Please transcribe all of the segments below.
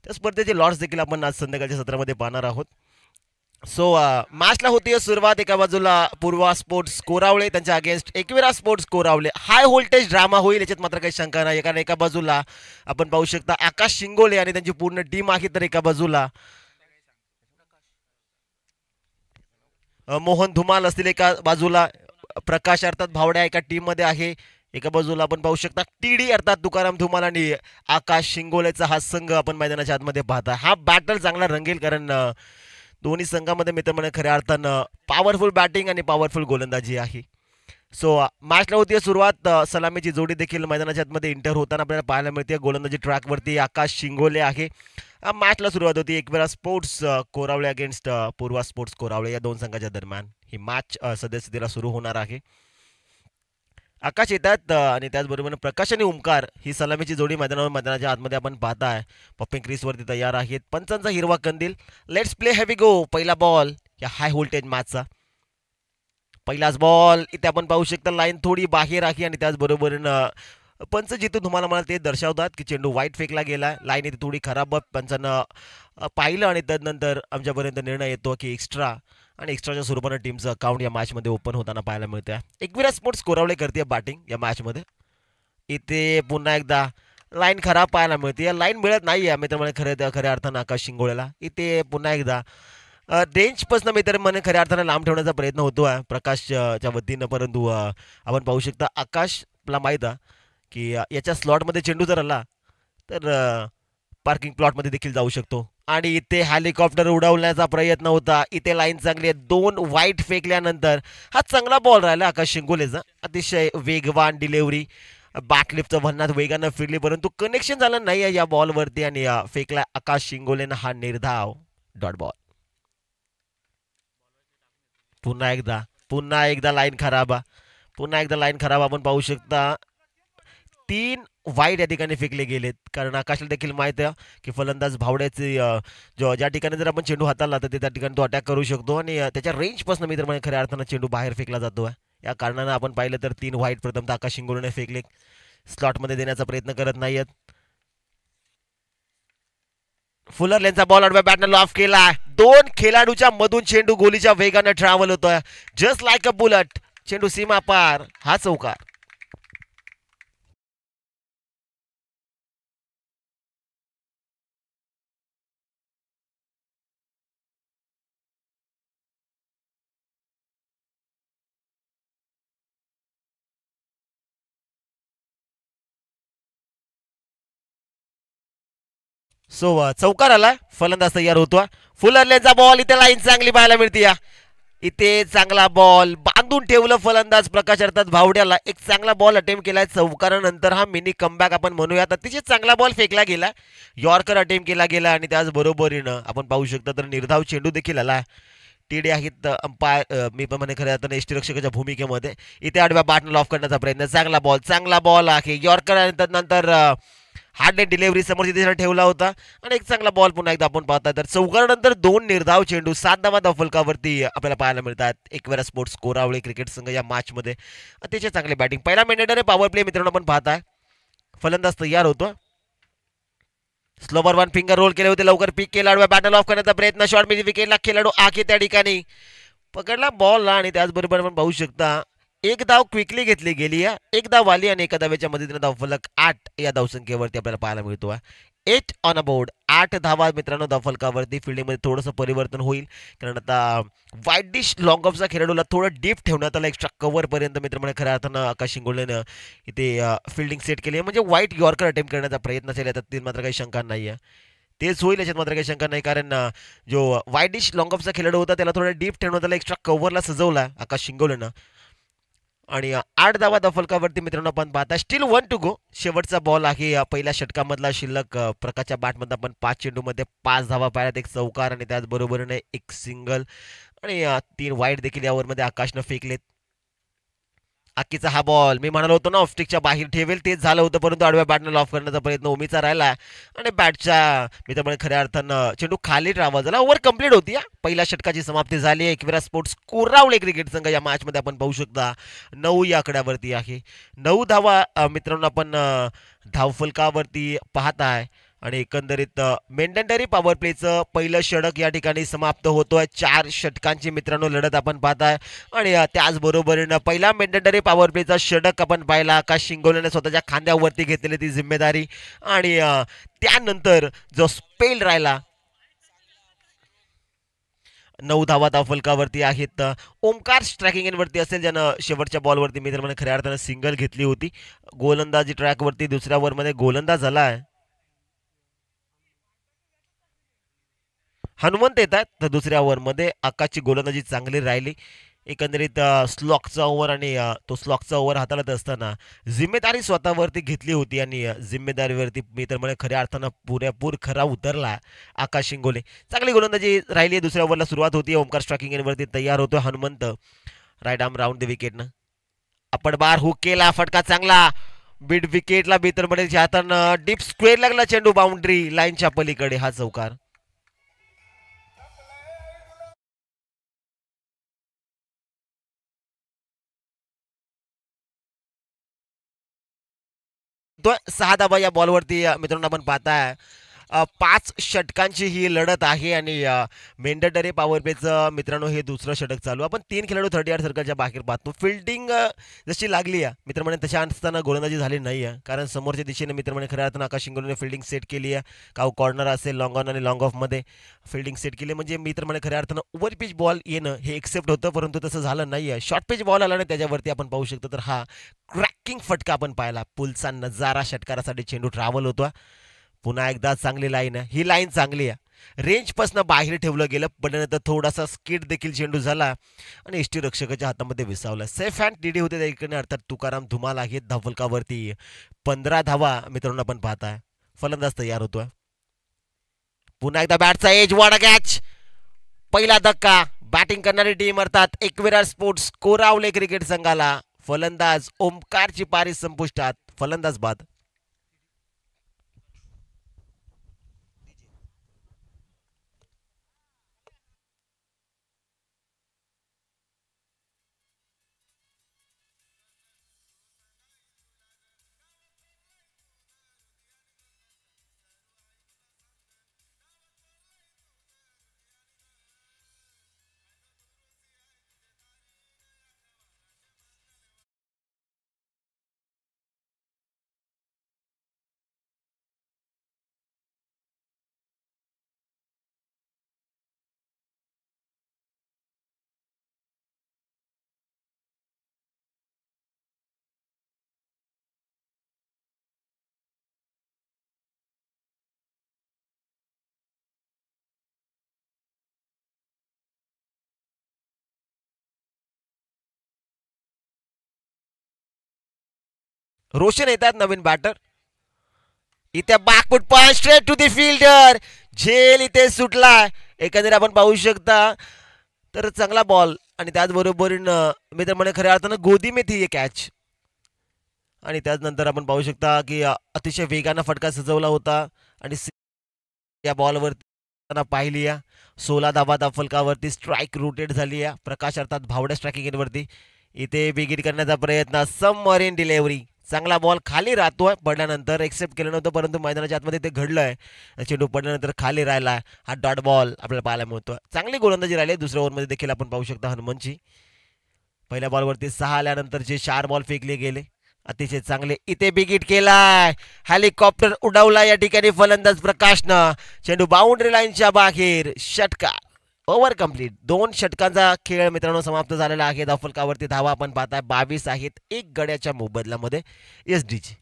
त्या स्पर्धेचे लॉट्स देखील आपण आज संध्याकाळच्या सत्रामध्ये पाहणार आहोत. सो मॅचला होती सुरुवात. एका बाजूला पूर्वा स्पोर्ट्स कोरावळे त्यांच्या against Ekvira sports Korawale. High voltage drama होईल याच्यात मात्र काही शंका नाही, कारण एका बाजूला आपण पाहू शकता आकाश शिंगोले आणि त्यांची पूर्ण टीम आहे, तर एका बाजूला मोहन धुमाल असतील, एका बाजूला प्रकाश अर्थात भावड्या एका टीम मध्ये आहे. एका बाजूला आपण पाहू शकता टीडी अर्थात तुकाराम धुमाल आणि आकाश शिंगोलेचा हा संघ आपण मैदानाच्या आतमध्ये पाहता. हा बॅटल चांगला रंगेल, कारण दोन्ही संघामध्ये मित्र म्हणे खऱ्या अर्थानं पॉवरफुल बॅटिंग आणि पॉवरफुल गोलंदाजी आहे. सो मॅचला होती सुरुवात. सलामीची जोडी देखील मैदानाच्या आतमध्ये इंटर होताना आपल्याला पाहायला मिळते. गोलंदाजी ट्रॅकवरती आकाश शिंगोले आहे. मॅचला सुरुवात होती एकवेळा स्पोर्ट्स कोरावळे अगेन्स्ट पूर्वा स्पोर्ट्स कोरावळे या दोन संघाच्या दरम्यान ही मॅच सद्यस्थितीला सुरू होणार आहे. आकाश येतात आणि त्याचबरोबर प्रकाश आणि ओमकार ही सलामीची जोडी मैदानाच्या आतमध्ये आपण पाहताय. पप्पिंग क्रीजवरती तयार आहेत. पंचांचा हिरवा कंदील. लेट्स प्ले हेवी गो. पहिला बॉल या हाय व्होल्टेज मॅचचा पहिलाच बॉल. इथे आपण पाहू शकता लाईन थोडी बाहेर आहे आणि त्याचबरोबर पंच जिथून तुम्हाला मला ते दर्शवतात की चेंडू वाईट फेकला गेला. लाईन इथे थोडी खराब पंचांना पाहिलं आणि त्यानंतर आमच्यापर्यंत निर्णय येतो की एक्स्ट्रा आणि एक्स्ट्राच्या स्वरूपानं टीमचं अकाउंट या मॅचमध्ये ओपन होताना पाहायला मिळतं. एकविरा स्पोर्ट्स कोरावळे करते बॅटिंग या मॅचमध्ये. इथे पुन्हा एकदा लाईन खराब पाहायला मिळते. या लाईन मिळत नाही आहे मित्रांनो खऱ्या अर्थानं आकाश शिंगोळेला. इथे पुन्हा एकदा रेंजपासून मित्र म्हणे खऱ्या अर्थानं लांब ठेवण्याचा प्रयत्न होतो आहे प्रकाशच्या वतीनं, परंतु आपण पाहू शकता आकाशला माहीत आहे की याच्या स्लॉटमध्ये चेंडू जर आला तर पार्किंग प्लॉटमध्ये देखील जाऊ शकतो. आणि इथे हेलिकॉप्टर उडवण्याचा प्रयत्न होता. इथे लाईन चांगली आहे. दोन वाईट फेकल्यानंतर हा चांगला बॉल राहिला आकाश शिंगोलेचा. अतिशय वेगवान डिलेव्हरी. बॅकलिफ्टचं भन्नात वेगानं फिरली, परंतु कनेक्शन झालं नाही आहे या बॉलवरती आणि फेकला आकाश शिंगोलेनं हा निर्धाव डॉट बॉल. पुन्हा एकदा लाईन खराब. पुन्हा एकदा लाईन खराब. आपण पाहू शकता 3 वाईट या ठिकाणी फेकले गेलेत, कारण आकाशला देखील माहिती आहे की फलंदाज भावड्याचे ज्या ठिकाणी जर आपण चेंडू हाताळला तर त्या ठिकाणी तो अटॅक करू शकतो आणि त्याच्या रेंजपासून मित्र म्हणजे खऱ्या अर्थानं चेंडू बाहेर फेकला जातो. या कारणानं आपण पाहिलं तर 3 वाईट प्रथमतः आकाश शिंगोलेने फेकले. स्लॉटमध्ये देण्याचा प्रयत्न करत नाहीयेत. फुलर लेनचा बॉल आडव्या बॅटनं लॉफ केला. 2 खेळाडूच्या मधून चेंडू गोलीच्या वेगानं ट्रॅव्हल होतोय. Just like a bullet. चेंडू सीमा पार. हा चौकार. सो चौकार आला. फलंदाज तयार होतो. फुलरलेनचा बॉल. इथे लाईन चांगली पाहायला मिळते. इथे चांगला बॉल बांधून ठेवलं फलंदाज प्रकाश अर्थात भावड्याला. एक चांगला बॉल अटेम्प्ट केलाय चौकारानंतर. हा मिनी कमबॅक आपण म्हणूया. अतिशय चांगला बॉल फेकला गेला. यॉर्कर अटेम्प्ट केला गेला आणि त्याचबरोबरीनं आपण पाहू शकता तर निर्धाव चेंडू देखील आला. टीडे आहेत अंपायर. मी पण म्हणे खऱ्या अर्थानं यष्टीरक्षकाच्या भूमिकेमध्ये. इथे आडव्या बॅटनं ऑफ करण्याचा प्रयत्न. चांगला बॉल आहे. यॉर्कर आणि त्यानंतर हार्ड डिलिव्हरी समोरची दिशेने ठेवला होता आणि एक चांगला बॉल पुन्हा एकदा आपण पाहता तर चौकारानंतर 2 निर्धाव चेंडू 7 धावा धावफलकावरती आपल्याला पाहायला मिळतात. एकवेळा स्पोर्ट्स कोरावळे क्रिकेट संघ या मॅचमध्ये अतिशय चांगली बॅटिंग. पहिला मिनिटने पॉवर प्ले मित्रांनो आपण पाहताय. फलंदाज तयार होतो. स्लोवर 1 फिंगर रोल केले होते. लवकर पिक केला. आडव्या बॅटल ऑफ करण्याचा प्रयत्न. शॉर्ट मिड विकेटला खेळाडू आखे त्या ठिकाणी पकडला बॉल आणि त्याचबरोबर आपण पाहू शकता एक धाव क्विकली घेतली गेली. एक धाव आली आणि एका धावेच्या मदतीने धावफलक 8 या धावसंख्येवरती आपल्याला पाहायला मिळतो. 8 ऑन अ बोर्ड. 8 धावा मित्रांनो धावफलकावरती. फिल्डिंगमध्ये थोडंसं परिवर्तन होईल, कारण आता वाईट डिश लॉंग ऑफचा खेळाडूला थोडं डीप ठेवण्यात आला. एक्स्ट्रा कव्हरपर्यंत मित्रांनो खऱ्या अर्थानं आकाश शिंगोलेनं इथे फिल्डिंग सेट केली. म्हणजे वाईट यॉर्कर अटेम्प्ट करण्याचा प्रयत्न असेल यात मात्र काही शंका नाही आहे. तेच होईल याच्यात मात्र काही शंका नाही, कारण जो वाईट डिश लॉंग ऑफचा खेळाडू होता त्याला थोडा डीप ठेवण्यात आला. एक्स्ट्रा कव्हरला सजवला आकाश शिंगोलेनं आणि 8 धावा दफलकावरती मित्रांनो आपण पाहता. Still 1 to go. शेवटचा बॉल आहे पहिल्या षटकामधला शिल्लक. प्रकाशच्या बॅटमध्ये आपण 5 चेंडूमध्ये 5 धावा पाहिल्यात. एक चौकार आणि त्याचबरोबरीने एक सिंगल आणि 3 वाईट देखील या ओव्हरमध्ये आकाशनं फेकलेत. आकीचा हा बॉल मी म्हणालो होतो ना ऑफस्टिकच्या बाहेर ठेवेल, तेच झालं होतं, परंतु आडव्या बॅटनं ऑफ करण्याचा प्रयत्न उमीचा राहिला आणि बॅटच्या मी तर खऱ्या अर्थानं चेंडू खाली ट्रॅव्हल झाला. ओव्हर कंप्लीट होती. पहिल्या षटकाची समाप्ती झाली. एकविरा स्पोर्ट्स कोरावळे क्रिकेट संघ या मॅचमध्ये आपण पाहू शकता 9 या आकड्यावरती आहे. 9 धावा मित्रांनो आपण धावफलकावरती पाहताय आणि एकंदरीत मेंढंडरी पॉवर प्लेचं पहिलं षटक या ठिकाणी समाप्त होतोय. 4 षटकांची मित्रांनो लढत आपण पाहताय. आणि त्याचबरोबरीनं पहिला मेंढंडरी पॉवर प्लेचा षटक आपण पाहिला. आकाश शिंगोलेने स्वतःच्या खांद्यावरती घेतलेली ती जिम्मेदारी. आणि त्यानंतर जो स्पेल राहिला 9 धावा फलकावरती आहेत. ओमकार स्ट्रायकिंग वरती असेल ज्यानं शेवटच्या बॉलवरती मी तर म्हणे खऱ्या अर्थानं सिंगल घेतली होती. गोलंदाजी ट्रॅकवरती दुसऱ्या ओव्हरमध्ये गोलंदाज झाला आहे. हनुमंत येतात तर दुसऱ्या ओव्हरमध्ये आकाशची गोलंदाजी चांगली राहिली. एकंदरीत स्लॉकचा ओव्हर आणि तो स्लॉकचा ओव्हर हाताळत असताना जिम्मेदारी स्वतःवरती घेतली होती आणि जिम्मेदारीवरती मी तर म्हणे खऱ्या अर्थानं पुरेपूर खरा उतरला आकाश शिंगोले. चांगली गोलंदाजी राहिली. दुसऱ्या ओव्हरला सुरुवात होती. ओमकार स्ट्रायकिंग वरती तयार होतो Hanumant. Right arm round the विकेटनं आपण बार हुक केला. फटका चांगला बीड विकेटला भीतरमध्ये हातानं डीप स्क्वेअर लागला चेंडू बाउंड्री लाईनच्या पलीकडे हा चौकार. तो 6 धावा या बॉलवरती मित्रांनो आपण पाहताय. 5 षटकांची ही लढत आहे आणि मेंढरडरे पॉवर प्लेचं मित्रांनो हे दुसरं षटक चालू. आपण 3 खेळाडू 38 सर्कलच्या बाहेर पाहतो. फिल्डिंग जशी लागली आहे मित्रमणे तशा असताना गोलंदाजी झाली नाही आहे. कारण समोरच्या दिशेने मित्रमणे खऱ्या अर्थानं आकाश शिंगोलेने फिल्डिंग सेट केली आहे. काव कॉर्नर असेल लॉंग ऑन आणि लॉंग ऑफमध्ये फिल्डिंग सेट केली म्हणजे मित्रमणे खऱ्या अर्थानं ओव्हर पिच बॉल येणं हे एक्सेप्ट होतं. परंतु तसं झालं नाही आहे. शॉर्ट पिच बॉल आला आणि त्याच्यावरती आपण पाहू शकतो तर हा क्रॅकिंग फटका आपण पाहिला. पुलचा नजारा षटकारासाठी चेंडू ट्रॅव्हल होतो. पुन्हा एकदा चांगली लाईन आहे. ही लाईन चांगली आहे. रेंजपासून बाहेर ठेवलं गेलं पण नंतर थोडासा स्किड देखील चेंडू झाला आणि यष्टीरक्षकाच्या हातामध्ये विसावला. सेफ हँड डीडी होते त्या ठिकाणी अर्थात तुकाराम धुमाल आहेत धावफलकावरती. 15 धावा मित्रांनो आपण पाहताय. फलंदाज तयार होतोय. पुन्हा एकदा बॅटचा एज वाडा कॅच. पहिला धक्का. बॅटिंग करणारी टीम अर्थात एकविरा स्पोर्ट्स कोरावले क्रिकेट संघाला. फलंदाज ओमकारची पारी संपुष्टात. फलंदाज बाद. रोशन येतात नवीन बॅटर. इथे back foot point straight to the fielder. झेल इथे सुटला. एकंदरीत आपण पाहू शकता तर चांगला बॉल आणि त्याचबरोबरीनं मी तर म्हणे खऱ्या अर्थानं गोदी में थी ये कॅच. आणि त्याचनंतर आपण पाहू शकता की अतिशय वेगानं फटका सजवला होता आणि या बॉलवरती पाहिली या 16 धावा फलकावरती स्ट्राईक रोटेट झाली आहे. प्रकाश अर्थात भावड्या स्ट्रायकिंग वरती इथे बिगिट करण्याचा प्रयत्न. Submarine delivery. चांगला बॉल खाली राहतोय पडल्यानंतर एक्सेप्ट केलं नव्हतं परंतु मैदानाच्या आतमध्ये ते घडलंय. चेंडू पडल्यानंतर खाली राहिला. हा डॉट बॉल आपल्याला पाहायला मिळतो. चांगली गोलंदाजी राहिली. दुसऱ्या ओव्हरमध्ये देखील आपण पाहू शकता हनुमनची. पहिल्या बॉलवरती 6 आल्यानंतर जे 4 बॉल फेकले गेले अतिशय चांगले. इथे बिगिट केलाय. हेलिकॉप्टर उडवला या ठिकाणी फलंदाज प्रकाशनं. चेंडू बाउंड्री लाईनच्या बाहेर. षटकार. Over complete. 2 षटकांचा खेळ मित्रांनो समाप्त झालेला आहे. धावफलकावरती धावा आपण पाहताय 22 आहेत. 1 गड्याच्या मोबदल्यामध्ये एसडीची.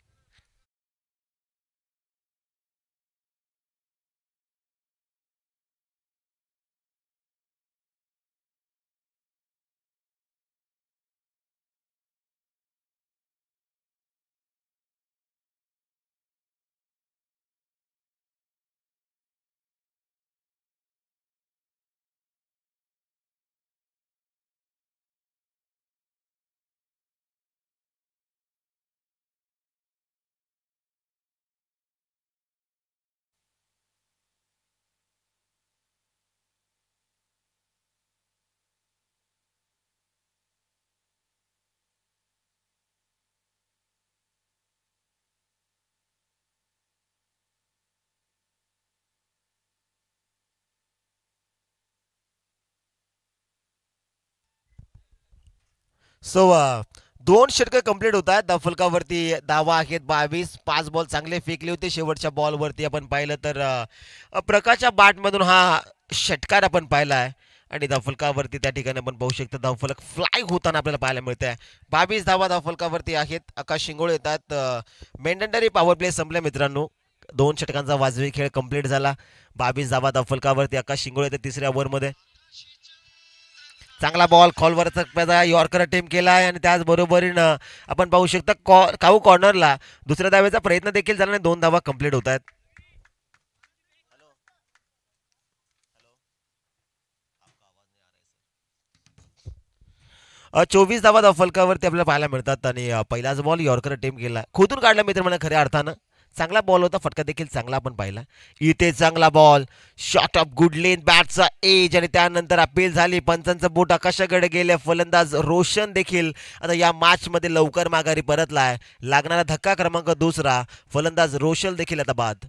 सो दोन षटकं कंप्लीट होत आहेत फलकावरती. धावा आहेत 22. 5 बॉल चांगले फेकले होते. शेवटच्या बॉलवरती आपण पाहिलं तर प्रकाशच्या बॅटमधून हा षटकार आपण पाहिला आहे. आणि धावफलकावरती त्या ठिकाणी आपण पाहू शकतो धावफलक फ्लाय होताना आपल्याला पाहायला मिळत आहे. 22 धावा धावफलकावरती आहेत. आकाश शिंगोळे येतात. मेंढंडरी पॉवर प्ले संपले मित्रांनो. दोन षटकांचा वाजवी खेळ कंप्लीट झाला. 22 धावा धावफलकावरती. आकाश शिंगोळे येतात तिसऱ्या ओव्हरमध्ये. चांगला बॉल कॉलवरचा यॉर्कर अटेम्प्ट केला आहे आणि त्याचबरोबरीनं आपण पाहू शकता काऊ कॉर्नरला दुसऱ्या धावेचा प्रयत्न देखील झाला आणि 2 धावा कंप्लीट होत आहेत. 24 धावा धावफलकावरती आपल्याला पाहायला मिळतात आणि पहिलाच बॉल यॉर्कर अटेम्प्ट केला, खोदून काढला मित्र म्हणा खऱ्या अर्थानं. चांगला बॉल होता, फटका देखील चांगला आपण पाहिला. इथे चांगला ball, shot off good length, बॅटचा एज आणि त्यानंतर अपील झाली. पंचांचं बोट आकाशाकडे गेले. फलंदाज रोशन देखील आता या मॅच मध्ये लवकर माघारी परतलाय. लागणारा धक्का क्रमांक दुसरा. फलंदाज रोशन देखील आता बाद.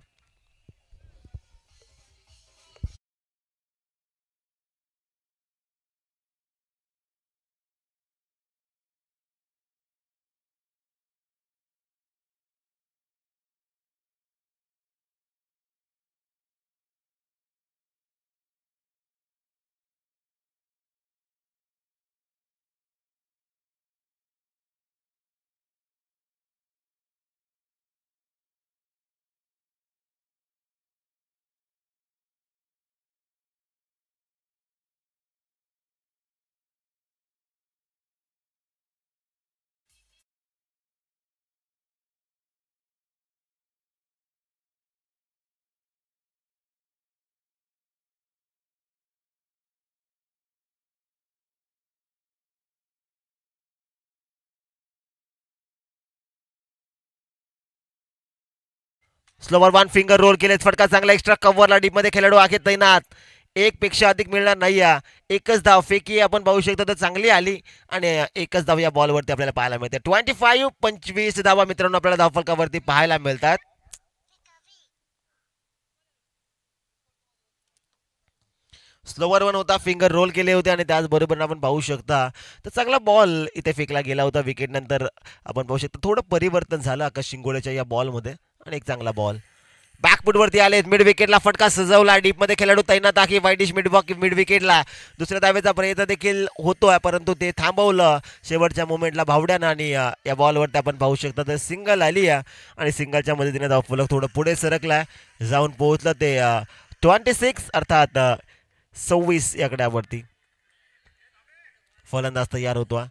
स्लोवर वन फिंगर रोल केले. फटका चांगला एक्स्ट्रा कव्हरला डीपमध्ये खेळाडू आहे तैनात. एक पेक्षा अधिक मिळणार नाही. एकच धाव फेकी आपण पाहू शकतो तर चांगली आली आणि एकच धाव या बॉलवरती आपल्याला पाहायला मिळते. 25 धावा मित्रांनो आपल्याला धावफलकावरती पाहायला मिळतात. स्लोवर वन होता, फिंगर रोल केले होते आणि त्याचबरोबर आपण पाहू शकता तर चांगला बॉल इथे फेकला गेला होता. विकेट नंतर आपण पाहू शकता थोडं परिवर्तन झालं आकाश शिंगोळेच्या या बॉलमध्ये आणि एक चांगला बॉल बॅकफुटवरती आले. मिड विकेटला फटका सजवला. डीपमध्ये खेळाडू तैनात आहे. वाईडिश मिड विकेटला दुसऱ्या धावेचा प्रयत्न देखील होतोय परंतु ते थांबवलं शेवटच्या मोमेंटला भावड्यानं आणि या बॉलवरती आपण पाहू शकता तर सिंगल आली आणि सिंगलच्या मदतीने धावफलक थोडं पुढे सरकला जाऊन पोहोचलं ते 26 अर्थात 26 या आकड्यावरती. फलंदाज तयार होतो.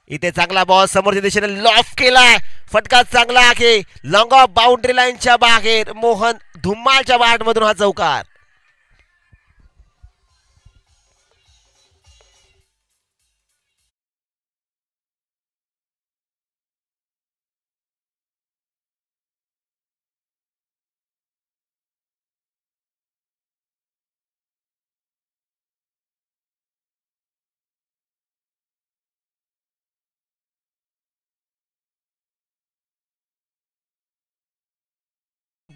इथे चांगला बॉल समोरच्या दिशेने लॉफ केलाय. फटका चांगला आहे. लॉंग ऑफ बाउंड्री लाईनच्या बाहेर. मोहन धुम्मालच्या बॅटमधून हा चौकार.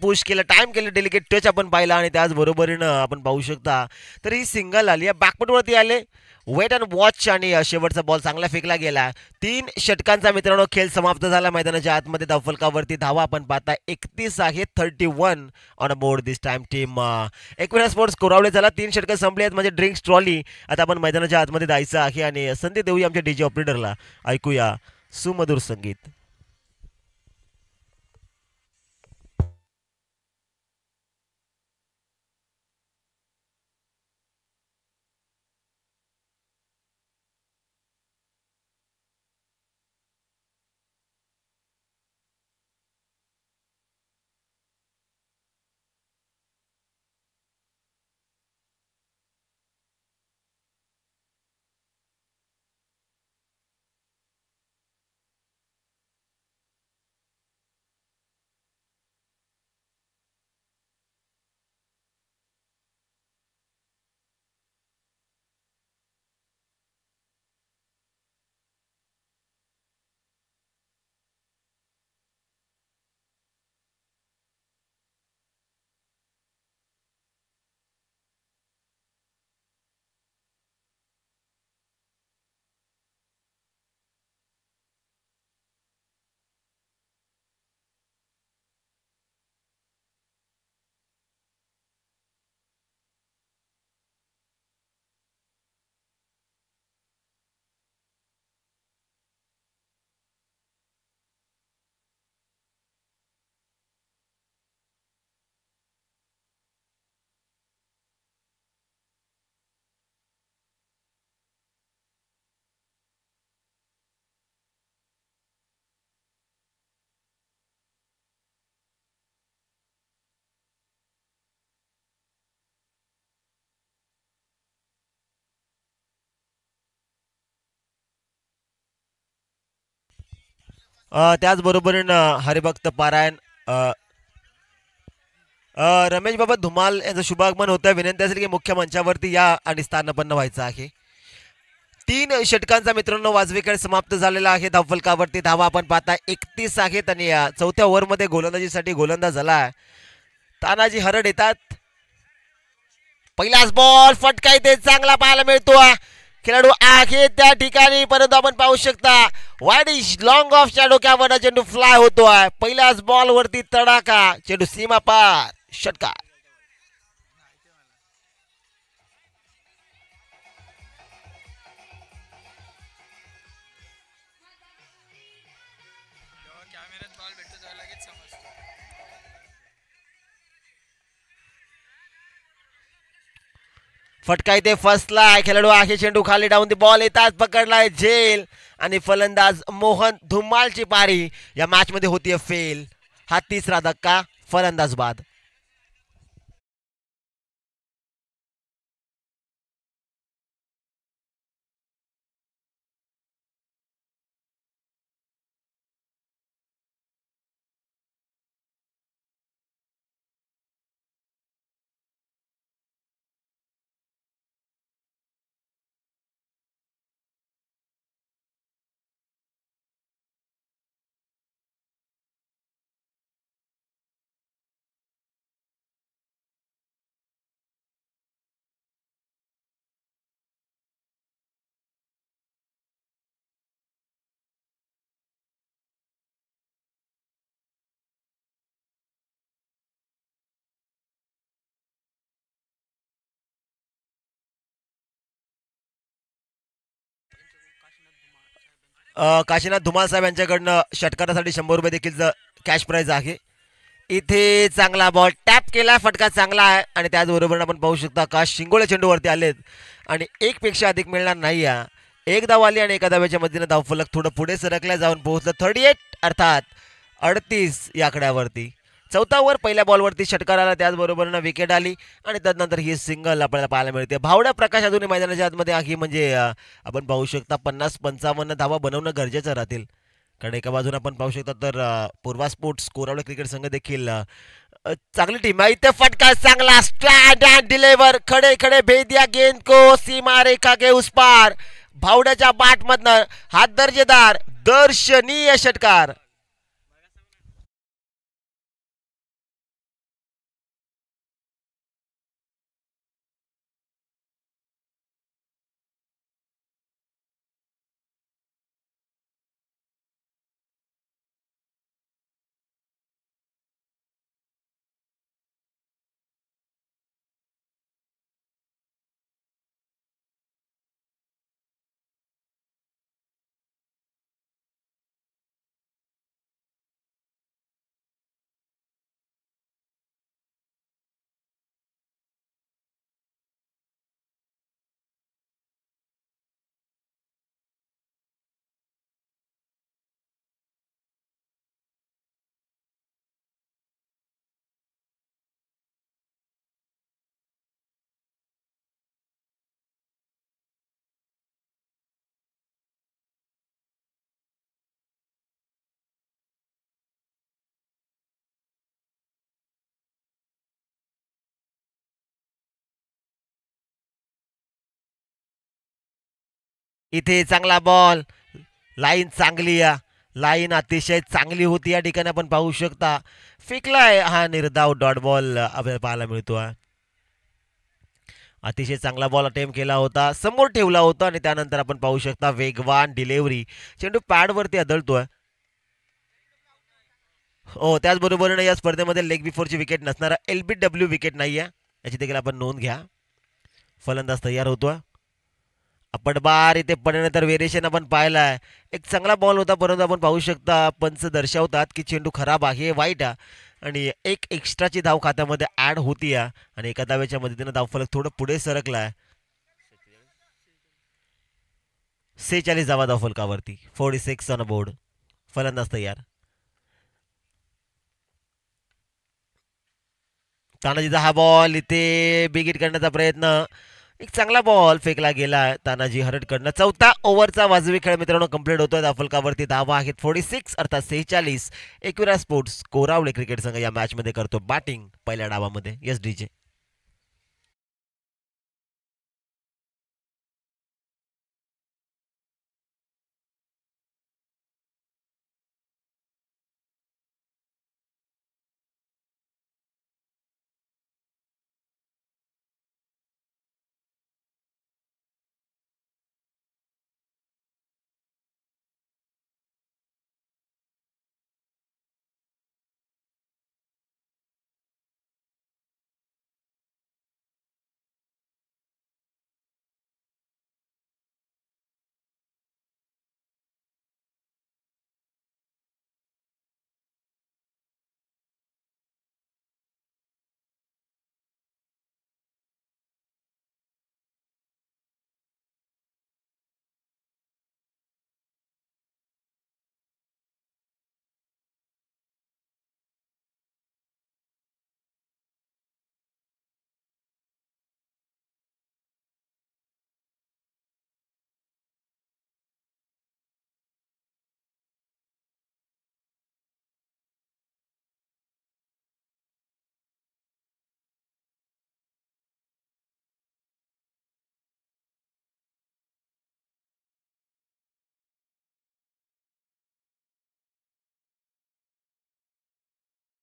पुश केलं, टाइम केलं, डेलिकेट टच आपण पाहिला आणि त्याचबरोबरीनं आपण पाहू शकता तर ही सिंगल आली. बॅकफुटवरती आले. वेट अँड वॉच आणि शेवटचा बॉल चांगला फेकला गेला. 3 षटकांचा मित्रांनो खेळ समाप्त झाला. मैदानाच्या आतमध्ये धावफलकावरती धावा आपण पाहता 31 आहे. 31 on board this time team Ekvira sports Korawale झाला. 3 षटकं संपली आहेत म्हणजे ड्रिंक्स ट्रॉली. आता आपण मैदानाच्या आतमध्ये जायचं आहे आणि संधी देऊया आमच्या डीजे ऑपरेटरला. ऐकूया सुमधुर संगीत. त्याचबरोबरीनं हरिभक्त पारायण रमेश बाबा धुमाल यांचं शुभागमन होतं. विनंती असेल की मुख्य मंचावरती या आणि स्थानपन्न व्हायचं आहे. 3 षटकांचा मित्रांनो वाजवी खेळ समाप्त झालेला आहे. धावफलकावरती धावा आपण पाहता 31 आहेत आणि चौथ्या ओव्हरमध्ये गोलंदाजीसाठी गोलंदाज झाला तानाजी हरड येतात. पहिलाच बॉल फटका इथे चांगला पाहायला मिळतो. खेळाडू आहे त्या ठिकाणी परंतु आपण पाहू शकता वाईड लॉंग ऑफच्या डोक्यावर चेंडू फ्लाय होतोय. पहिल्याच बॉल वरती तडाखा चेंडू सीमा पार षटकार. फटका इथे फसलाय. खेळाडू आहे चेंडू खाली डाऊन दी बॉल येतात पकडलाय झेल आणि फलंदाज मोहन धुमालची पारी या मॅच मध्ये होतीये फेल. हा 3रा धक्का फलंदाज बाद. काशीनाथ धुमाल साहेब यांच्याकडनं षटकारासाठी 100 रुपये देखील कॅश प्राइज आहे. इथे चांगला बॉल टॅप केला फटका चांगला आहे आणि त्याचबरोबर आपण पाहू शकता का शिंगोळे चेंडूवरती आलेत आणि 1 पेक्षा अधिक मिळणार नाही. एक धाव आली आणि एका धाव्याच्या मदतीने धावफलक थोडं पुढे सरकल्या जाऊन पोहोचलं 38 अर्थात 38 या आकड्यावरती. चौथा ओव्हर पहिल्या बॉलवरती षटकार आला त्याचबरोबर विकेट आली आणि त्यानंतर ही सिंगल आपल्याला पाहायला मिळते. भावड्या प्रकाश अजूनही मैदानाच्या आतमध्ये आहे म्हणजे आपण पाहू शकता 50-55 धावा बनवणं गरजेचं राहतील. कारण एका बाजूने आपण पाहू शकता तर पूर्वा स्पोर्ट्स कोरावडे क्रिकेट संघ देखील चांगली टीम आहे. इथे फटका चांगला स्ट्रॅट अँड डिलेवर खडे खडे भेद दिया गेंद को सीमा रेखा के उस पार. भावड्याच्या बाट मधनं हा दर्जेदार दर्शनीय षटकार. इथे चांगला बॉल लाईन चांगली लाईन अतिशय चांगली होती या ठिकाणी आपण पाहू शकता. फेकलाय हा निर्धाव डॉट बॉल आपल्याला पाहायला मिळतो. अतिशय चांगला बॉल अटेम्प्ट केला होता समोर ठेवला होता आणि त्यानंतर आपण पाहू शकता वेगवान डिलेव्हरी चेंडू पॅडवरती आदळतोय. हो त्याचबरोबर या स्पर्धेमध्ये लेग बिफोरची विकेट नसणारा LBW विकेट नाही आहे याची देखील आपण नोंद घ्या. फलंदाज तयार होतोय. आपण बार इथे पडल्यानंतर व्हेरिएशन आपण पाहिलाय. एक चांगला बॉल होता परंतु आपण पाहू शकता पंच दर्शवतात की चेंडू खराब आहे वाईट आणि एक एक्स्ट्राची धाव खात्यामध्ये ऍड होती आणि एका धावेच्या मदतीने धावफलक थोडं पुढे सरकलाय. 46 धावा धावफलकावरती 46 ऑन बोर्ड. फलंदाज तयार. तानाजीचा हा बॉल इथे बिग हिट करण्याचा प्रयत्न एक चांगला बॉल फेकला गेला तानाजी हरटकडनं. चौथा ओव्हरचा वाजवी खेळ मित्रांनो कंप्लीट होतोय. फलकावरती धावा आहेत 46 अर्थात 46. एकविरा स्पोर्ट्स कोरावळे क्रिकेट संघ या मॅच मध्ये करतो बॅटिंग पहिल्या डावामध्ये. S D J.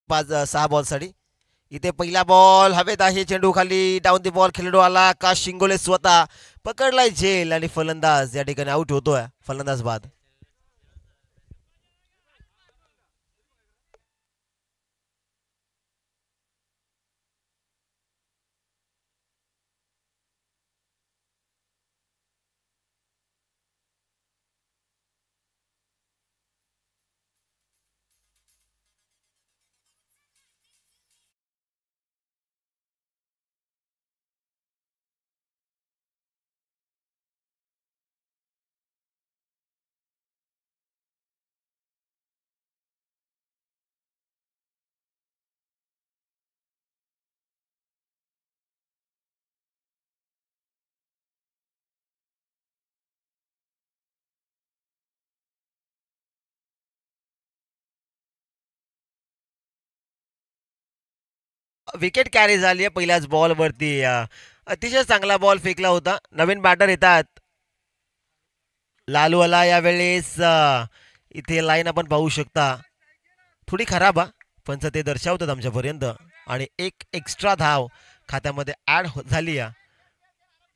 पाच 6 बॉलसाठी इथे पहिला बॉल हवेत आहे. चेंडू खाली डाऊन दी बॉल खेळाडू आला का शिंगोले स्वतः पकडलाय झेल आणि फलंदाज या ठिकाणी आउट होतोय. फलंदाज बाद. विकेट कॅरी झाली आहे पहिल्याच बॉलवरती. अतिशय चांगला बॉल फेकला होता. नवीन बॅटर येतात लालूवाला यावेळेस. इथे लाईन आपण पाहू शकता थोडी खराब पण ते दर्शवतात आमच्यापर्यंत. आणि एक एक्स्ट्रा धाव खात्यामध्ये ऍड झाली.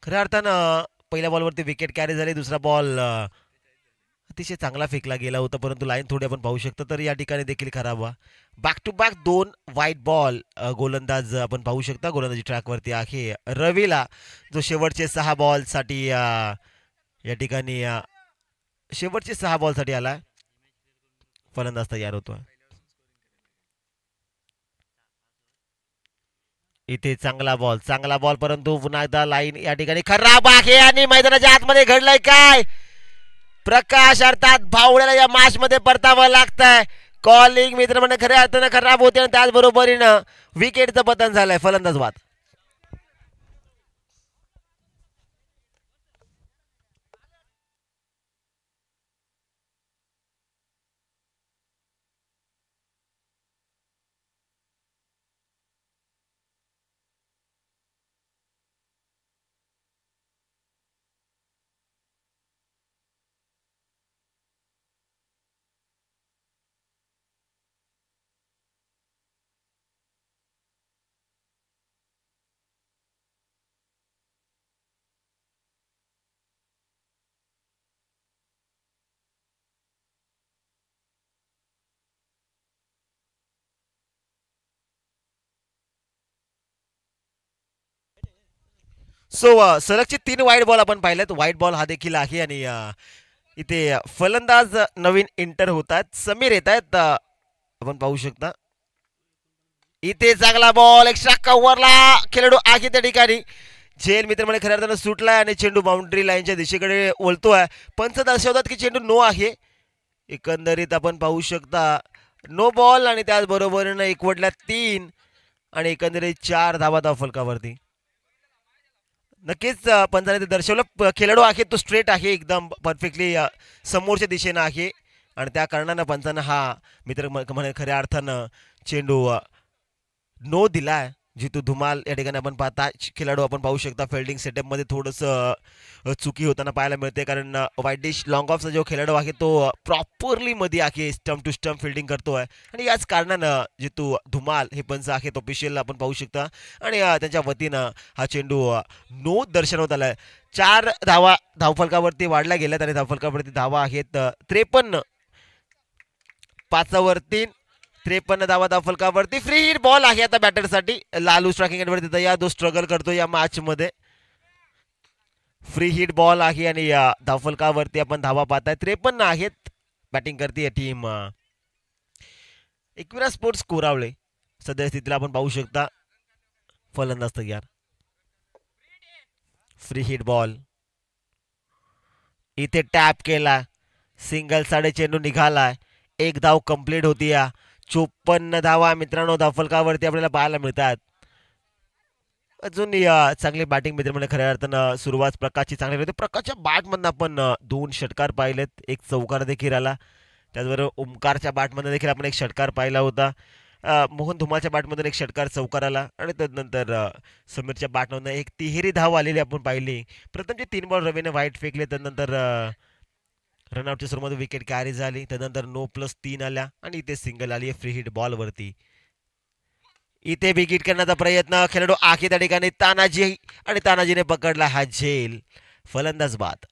खऱ्या अर्थानं पहिल्या बॉलवरती विकेट कॅरी झाली. दुसरा बॉल अतिशय चांगला फेकला गेला होता परंतु लाईन थोडी आपण पाहू शकतो. तर या ठिकाणी देखील खराब. Back to back 2 white ball. गोलंदाज आपण पाहू शकता गोलंदाजी ट्रॅकवरती आहे. रवीला जो शेवटचे 6 बॉलसाठी या ठिकाणी शेवटचे 6 बॉलसाठी आला. फलंदाज तयार होतो. इथे चांगला बॉल परंतु पुन्हा एकदा लाईन या ठिकाणी खराब आहे. आणि मैदानाच्या आतमध्ये घडलंय काय. प्रकाश अर्थात भावड्याला या मॅच मध्ये परतावं लागतंय. कॉलिंग मित्र म्हणजे खऱ्या अर्थानं खराब होते आणि त्याचबरोबरीनं विकेटचं पतन झालंय. फलंदाज बाद. सो सलगचे 3 वाईट बॉल आपण पाहिलेत. व्हाईट बॉल हा देखील आहे. आणि इथे फलंदाज नवीन एंटर होतात. समीर येत आहेत. आपण पाहू शकता इथे चांगला बॉल एक्स्ट्रा कव्हरला खेळाडू आहे त्या ठिकाणी. झेल मित्र म्हणजे खऱ्या अर्थानं सुटलाय आणि चेंडू बाउंड्री लाईनच्या दिशेकडे वळतोय. पंच दर्शवतात की चेंडू नो आहे. एकंदरीत आपण पाहू शकता नो बॉल आणि त्याचबरोबरीनं एकवटल्या 3 आणि एकंदरीत 4 धावा धाव फलकावरती. नक्कीच पंचाने ते दर्शवलं. खेळाडू आहे तो स्ट्रेट आहे एकदम परफेक्टली समोरच्या दिशेनं आहे आणि त्या कारणानं पंचानं हा मित्र म्हणे खऱ्या अर्थानं चेंडू नो दिलाय. जितू धुमाल या ठिकाणी आपण पाहता खेळाडू आपण पाहू शकता फिल्डिंग सेटअपमध्ये थोडंसं चुकी होताना पाहायला मिळते कारण वाईट डिश लॉंग ऑफचा जो खेळाडू आहे तो प्रॉपरली मध्ये आहे स्टम्प टू स्टम्प फिल्डिंग करतोय आणि याच कारणानं जितू धुमाल हे पंच आहेत ऑफिशियल आपण पाहू शकता आणि त्यांच्या वतीनं हा चेंडू नो दर्शवण्यात आलाय. 4 धावा धावफलकावरती वाढल्या गेल्यात आणि धावफलकावरती धावा आहेत 53. 5 53 धावा धावफलकावरती. फ्री हिट बॉल आहे आता बॅटरसाठी. लालू स्ट्रायकिंग एंडवरती तयार तो स्ट्रगल करतो या मॅच मध्ये. फ्री हिट बॉल आहे आणि धावफलकावरती आपण धावा पाहताय 53 आहेत. बॅटिंग करते टीम एकविरा स्पोर्ट्स कोरावळे. सध्या स्थितीला आपण पाहू शकता फलंदाज तयार. फ्री हिट बॉल इथे टॅप केला सिंगल साडे चेंडू निघालाय. 1 धाव कंप्लीट होती. 54 धावा मित्रांनो धावफलकावरती आपल्याला पाहायला मिळतात. अजून चांगली बॅटिंग मित्र म्हणजे खऱ्या अर्थानं सुरुवात प्रकाशची चांगली होती. प्रकाशच्या बॅटमधनं आपण 2 षटकार पाहिलेत. 1 चौकार देखील आला. त्याचबरोबर ओमकारच्या बॅटमधनं देखील आपण 1 षटकार पाहिला होता. मोहन धुमाच्या बॅटमधून 1 षटकार चौकार आला आणि त्यानंतर समीरच्या बॅटमधून 1 तिहेरी धाव आलेली आपण पाहिली. प्रथमचे 3 बॉल रवीने वाईट फेकले. त्यानंतर रनआउटच्या सुरुवात विकेट कॅरी झाली. त्यानंतर नो +3 आल्या आणि इथे सिंगल आली फ्री हिट बॉलवरती. इथे विकेट करण्याचा प्रयत्न खेळाडू आहे त्या ठिकाणी तानाजी आणि तानाजीने पकडला हा झेल. फलंदाज बाद.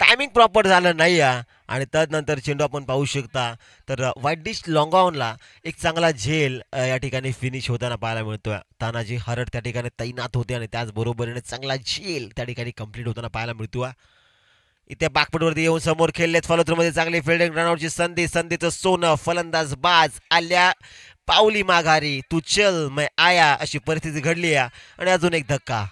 टायमिंग प्रॉपर झालं नाही आणि त्यानंतर चेंडू आपण पाहू शकता तर व्हाईट डिश लॉंगॉनला एक चांगला झेल या ठिकाणी फिनिश होताना पाहायला मिळतोय. तानाजी हरट त्या ठिकाणी तैनात होते आणि त्याचबरोबरीने चांगला झेल त्या ठिकाणी कंप्लीट होताना पाहायला मिळतोय. इथे बॅकफुटवरती येऊन समोर खेळलेत फॉलोथ्रूमध्ये चांगली फिल्डिंग रनआउटची संधीचं सोनं. फलंदाज बाज आल्या पावली माघारी. तू चल मैं आया अशी परिस्थिती घडली आणि अजून एक धक्का.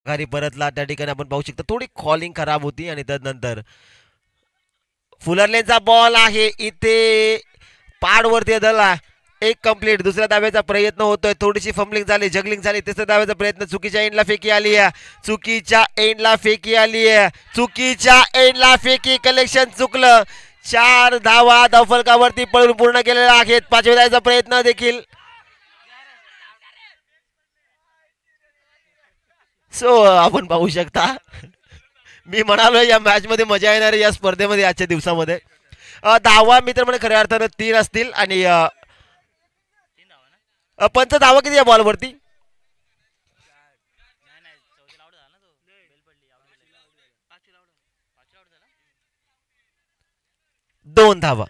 घरी परतला त्या ठिकाणी आपण पाहू शकता थोडी कॉलिंग खराब होती आणि त्यानंतर फुलरलेनचा बॉल आहे इथे पाडवरती धरला. 1 कंप्लीट. दुसऱ्या धाव्याचा प्रयत्न होतोय. थोडीशी फंबलिंग झाली जगलिंग झाली. तिसऱ्या धाव्याचा प्रयत्न चुकीच्या एंडला फेकी आली आहे. चुकीच्या एंडला फेकी आली आहे. चुकीच्या एंडला फेकी कलेक्शन चुकलं. 4 धावा धावफलकावरती पळून पूर्ण केलेल्या आहेत. 5व्या धाव्याचा प्रयत्न देखील. सो आपण पाहू शकता मी म्हणालो या मॅच मध्ये मजा येणार या स्पर्धेमध्ये आजच्या दिवसामध्ये. धावा मित्र म्हणजे खऱ्या अर्थानं 3 असतील आणि पंच धावा किती या बॉलवरती 2 धावा.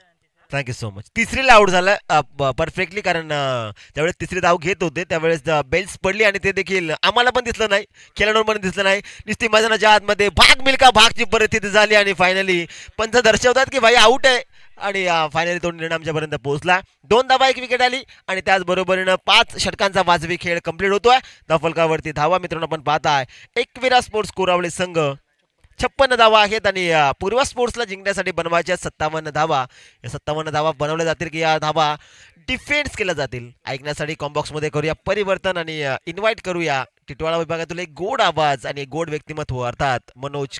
Thank you so much. तिसरीला आउट झाला परफेक्टली कारण त्यावेळेस तिसरी धाव घेत होते त्यावेळेस बेल्स पडली आणि ते देखील आम्हाला पण दिसलं नाही खेळाडूंना पण दिसलं नाही. नुसती मैदानाच्या आतमध्ये भाग मिल्का भागची परिस्थिती झाली आणि फायनली पंच दर्शवतात की भाई आउट आहे आणि फायनली तो निर्णय आमच्यापर्यंत पोहोचला. 2 धावा 1 विकेट आली आणि त्याचबरोबरीनं 5 षटकांचा वाजवी खेळ कंप्लीट होतोय. धावफलकावरती धावा मित्रांनो आपण पाहताय एकविरा स्पोर्ट्स कोरावळे संघ 56 धावा आहेत आणि पूर्वा स्पोर्ट्सला जिंकण्यासाठी बनवायच्या 57 धावा. या 57 धावा बनवल्या जातील की या धावा डिफेन्स केल्या जातील. ऐकण्यासाठी कॉम्बॉक्स मध्ये करूया परिवर्तन आणि इन्व्हाइट करूया टिटवाळा विभागातील एक गोड आवाज आणि एक गोड व्यक्तिमत्व अर्थात मनोज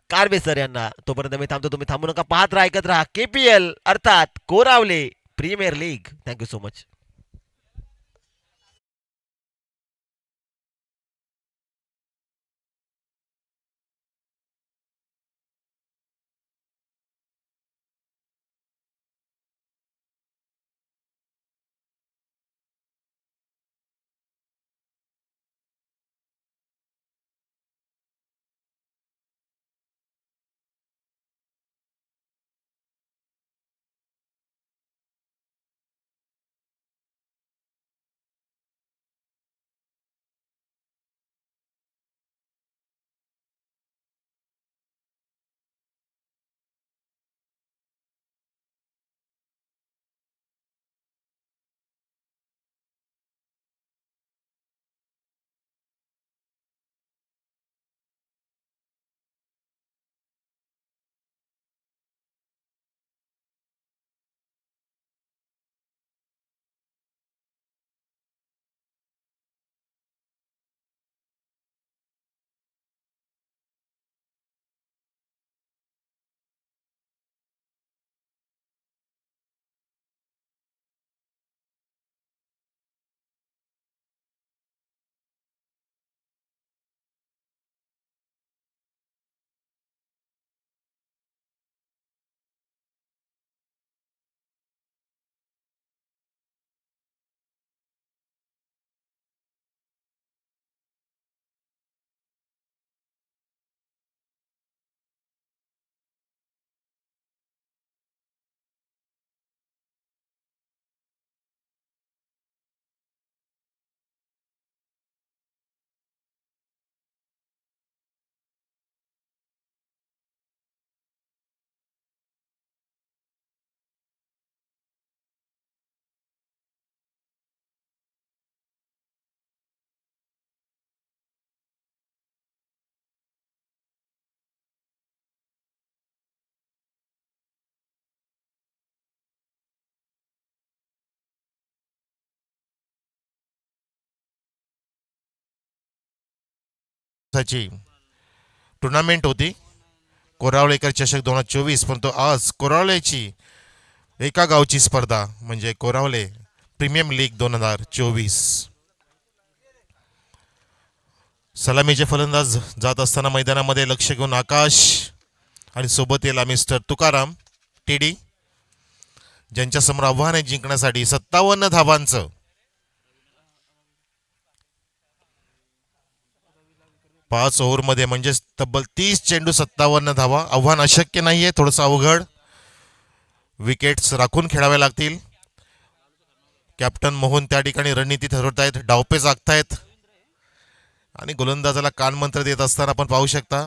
कारवे सर यांना. तोपर्यंत मी थांबतो, तुम्ही थांबू नका, पाहत राहा, ऐकत राहा KPL अर्थात Korawale premier league. Thank you so much. Tournament होती कोरावळेकर चषक 2024, परंतु आज कोरावळेची एका गावची स्पर्धा म्हणजे कोरावले प्रीमियम लीग 2024. सलामीचे फलंदाज जात असताना मैदानामध्ये लक्ष घेऊन आकाश आणि सोबत येला मिस्टर तुकाराम TD, ज्यांच्यासमोर आव्हान आहे जिंकण्यासाठी 57 धावांचं. 5 ओव्हरमध्ये म्हणजे तब्बल 30 चेंडू 57 धावा. आव्हान अशक्य नाहीये, थोडंसं अवघड. विकेट्स राखून खेळाव्या लागतील. कॅप्टन मोहन त्या ठिकाणी रणनीती ठरवतायत, डावपेच आखतायत आणि गोलंदाजाला कानमंत्र देत असताना आपण पाहू शकता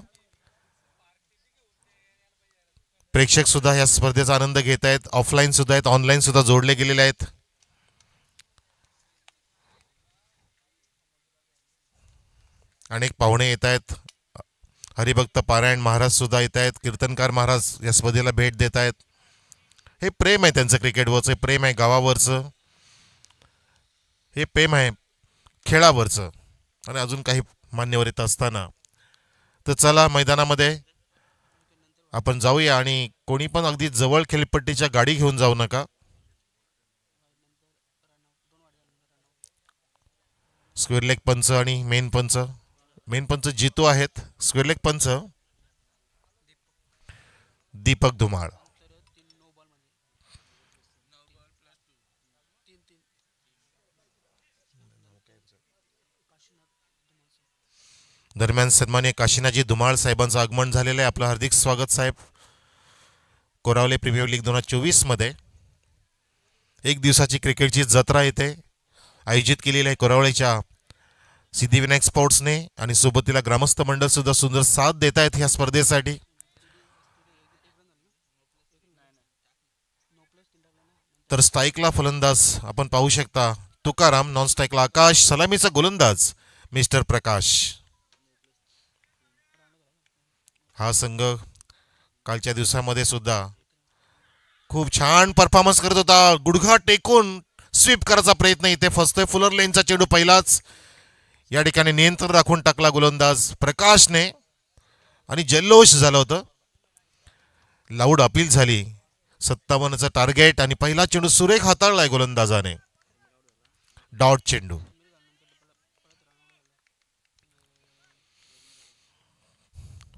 प्रेक्षक सुद्धा या स्पर्धेचा आनंद घेत आहेत. ऑफलाईन सुद्धा आहेत, ऑनलाईन सुद्धा जोडले गेलेले आहेत. अनेक पाहुणे येत आहेत. हरिभक्त पारायण महाराज सुद्धा येत आहेत. कीर्तनकार महाराज या स्पर्धेला भेट देत आहेत. हे प्रेम आहे त्यांचं क्रिकेटवरचं, प्रेम आहे गावावरचं, हे प्रेम आहे खेळावरचं. आणि अजून काही मान्यवर येत असताना तर चला मैदानामध्ये आपण जाऊया. आणि कोणी पण अगदी जवळ खेळपट्टीच्या गाडी घेऊन जाऊ नका. स्क्वेअर लेग पंच आणि मेन पंच जितू आहेत. स्क्वेअर लेग पंच दीपक धुमाळ. दरम्यान सन्मान्य काशीनाथजी धुमाळ साहेबांचं आगमन झालेलं आहे. आपलं हार्दिक स्वागत साहेब. कोरावले प्रीमियर लीग 2024 मध्ये एक दिवसाची क्रिकेटची जत्रा येथे आयोजित केलेली आहे कोरावळेच्या सिद्धिविनायक स्पोर्ट्सने आणि सोबतीला ग्रामस्थ मंडळ सुद्धा सुंदर साथ देत आहेत ह्या स्पर्धेसाठी. तर स्ट्राईकला फलंदाज आपण पाहू शकता तुकाराम, नॉन स्ट्राईकला आकाश, सलामीचा गोलंदाज मिस्टर प्रकाश. हा संघ कालच्या दिवसामध्ये सुद्धा खूप छान परफॉर्मन्स करत होता. गुडघा टेकून स्वीप करायचा प्रयत्न इथे फसतोय. फुलर लेनचा चेंडू पहिलाच या ठिकाणी नियंत्रण राखून टाकला गोलंदाज प्रकाशने आणि जल्लोष झालं होतं. लाऊड अपील झाली. 57चं टार्गेट आणि पहिला चेंडू सुरेख हाताळलाय गोलंदाजाने. डॉट चेंडू.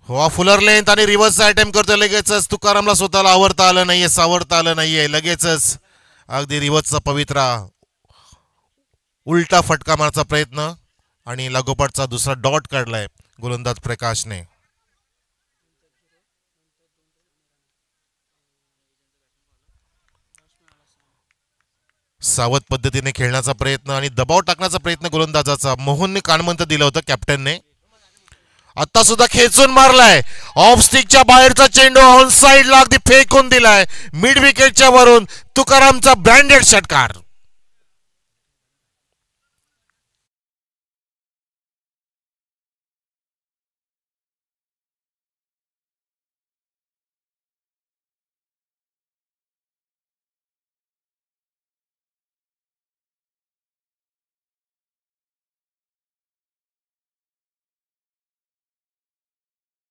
हो फुलर लेंथ आणि रिव्हर्सचा अटेम्प्ट करतोय लगेचच. तुकारामला स्वतःला आवरता आलं नाहीये, सावरता आलं नाहीये. लगेचच अगदी रिव्हर्सचा पवित्रा उलटा फटका मारचा प्रयत्न आणि लागोपाठचा दुसरा डॉट काढलाय गोलंदाज प्रकाशने. सावध पद्धतीने खेळण्याचा प्रयत्न आणि दबाव टाकण्याचा प्रयत्न गोलंदाजाचा. मोहनने कानमंत दिलं होतं कॅप्टनने. आता सुद्धा खेचून मारलाय. ऑफ स्टिकच्या बाहेरचा चेंडू ऑन साइडला अगदी फेकून दिलाय. मिड विकेटच्या वरून तुकारामचा ब्रँडेड षटकार.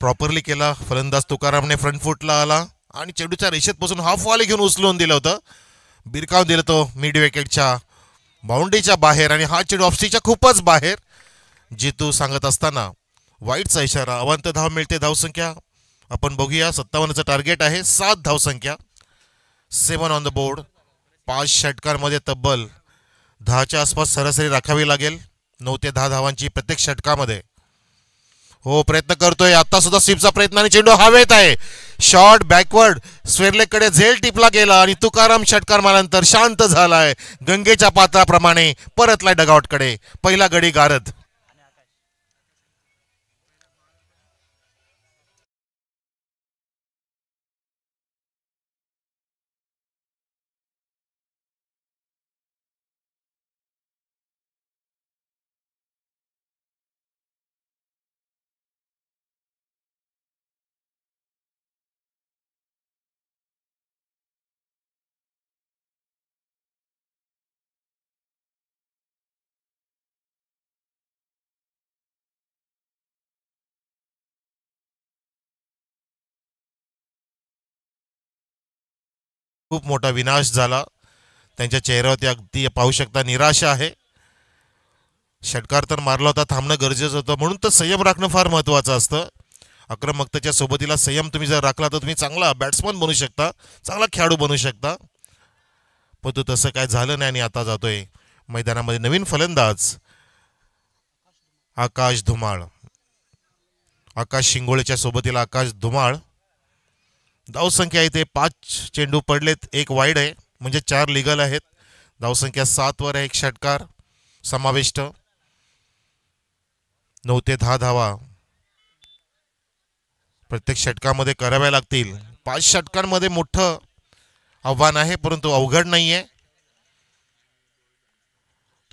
प्रॉपरली केला फलंदाज तुकारामने. फ्रंट फुटला आला आणि चेंडूच्या रेषेत पासून हाफ वाले घेऊन उचलून दिलं होतं. बिरकाव दिलं तो मिड विकेटच्या बाउंड्रीच्या बाहेर आणि हा चेंडू ऑफस्टिकच्या खूपच बाहेर. जितू सांगत असताना वाईटचा इशारा. अवांत धाव मिळते. धावसंख्या आपण बघूया. 57चं टार्गेट आहे. 7 धावसंख्या. 7 ऑन द बोर्ड. 5 षटकांमध्ये तब्बल 10च्या आसपास सरासरी राखावी लागेल. 9 ते 10 धावांची प्रत्येक षटकामध्ये. हो प्रयत्न करतोय आता सुद्धा स्वीपचा प्रयत्न आणि चेंडू हवेत आहे. शॉर्ट बॅकवर्ड स्वेरलेकडे झेल टिपला गेला आणि तुकाराम षटकार मारल्यानंतर शांत झालाय. गंगेच्या पात्राप्रमाणे परतलाय डगआउटकडे. पहिला गडी गारद. खूप मोठा विनाश झाला. त्यांच्या चेहऱ्यावरती अगदी पाहू शकता निराशा आहे. षटकार तर मारला होता. थांबणं गरजेचं होतं. म्हणून तर संयम राखणं फार महत्वाचं असतं. आक्रमकतेच्या सोबतीला संयम तुम्ही जर राखला तर तुम्ही चांगला बॅट्समन बनू शकता, चांगला खेळाडू बनू शकता. पण तो तसं काय झालं नाही आणि आता जातोय मैदानामध्ये नवीन फलंदाज आकाश धुमाळ. आकाश शिंगोळेच्या सोबतीला आकाश धुमाळ. धावसंख्या इथे 5 चेंडू पडलेत. 1 वाईड आहे म्हणजे 4 लिगल आहेत. धावसंख्या 7 वर आहे. 1 षटकार समाविष्ट. 9 ते 10 धावा प्रत्येक षटकामध्ये कराव्या लागतील. 5 षटकांमध्ये मोठं आव्हान आहे परंतु अवघड नाहीये.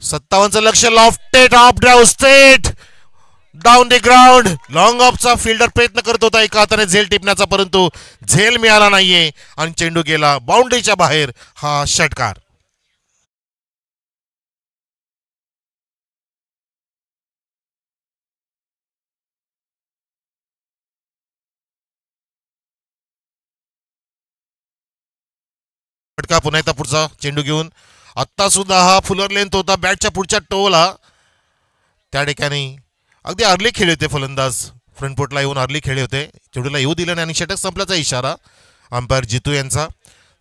57चं लक्ष. Lofted off drive straight down the ground. Long ऑफचा फिल्डर प्रयत्न करत होता एका हाताने झेल टिपण्याचा परंतु झेल मिळाला नाहीये आणि चेंडू गेला बाउंड्रीच्या बाहेर. हा षटकार. षटकार पुन्हा एकदा पुढचा चेंडू घेऊन. आत्ता सुद्धा हा फुलर लेंथ होता बॅटच्या पुढच्या टोला. त्या ठिकाणी अगदी अर्ली खेळले होते फलंदाज. फ्रंट फुटला येऊन अर्ली खेळले होते. चेंडूला येऊ दिलं नाही आणि षटक संपल्याचा इशारा अंपायर जितू यांचा.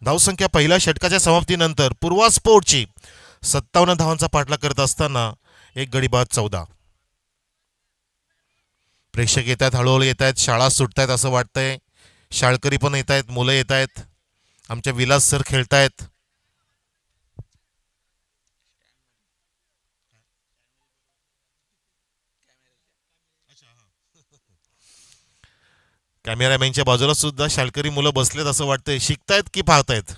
धावसंख्या पहिल्या षटकाच्या समाप्तीनंतर पूर्वा स्पोर्टची 57 धावांचा पाठलाग करत असताना 1 गडी बाद 14. प्रेक्षक येत आहेत. हळूहळू येत आहेत. शाळा सुटत आहेत असं वाटतंय. शाळकरी पण येत आहेत. मुलं येत आहेत. आमच्या विलास सर खेळतायत. कॅमेरामॅनच्या बाजूला सुद्धा शाळकरी मुलं बसलेत असं वाटतंय. शिकतायत की पाहतायत.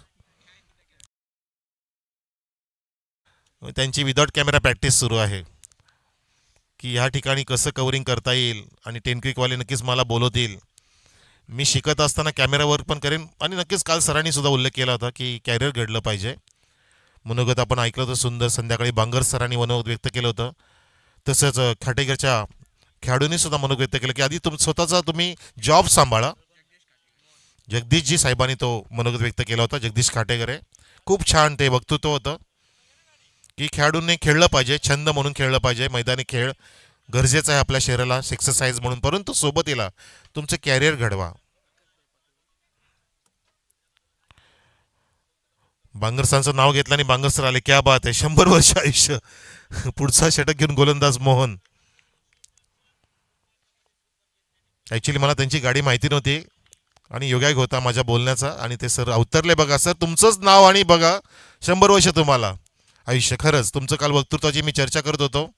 त्यांची विदाउट कॅमेरा प्रॅक्टिस सुरू आहे की ह्या ठिकाणी कसं कव्हरिंग करता येईल आणि 10 क्रिकवाले नक्कीच मला बोलवतील. मी शिकत असताना कॅमेरावर पण करेन आणि नक्कीच काल सरांनी सुद्धा उल्लेख केला होता की कॅरियर घडलं पाहिजे. मनोगत आपण ऐकलं होतं सुंदर. संध्याकाळी बांगर सरांनी मनोगत व्यक्त केलं होतं. तसंच खाटेकरच्या खेळाडूंनी सुद्धा मनोगत व्यक्त केलं की आधी स्वतःचा तुम्ही जॉब सांभाळा. जगदीशजी साहेबांनी तो मनोगत व्यक्त केला होता. जगदीश खाटेकर आहे. खूप छान ते वक्तृत्व होतं की खेळाडूंनी खेळलं पाहिजे, छंद म्हणून खेळलं पाहिजे. मैदानी खेळ गरजेचा आहे आपल्या शरीराला, एक्सरसाइज म्हणून, परंतु सोबतीला तुमचं कॅरियर घडवा. बांगरसरांचं नाव घेतलं आणि बांगरसर आले. क्या बात आहे. 100 वर्ष आयुष्य. पुढचा षटक घेऊन गोलंदाज मोहन. ऍक्च्युली मला त्यांची गाडी माहिती नव्हती आणि योगायोग होता माझ्या बोलण्याचा आणि ते सर अवतरले. बघा सर, तुमचंच नाव आणि बघा 100 वर्ष तुम्हाला आयुष्य. खरंच तुमचं काल वक्तृत्वाची मी चर्चा करत होतो.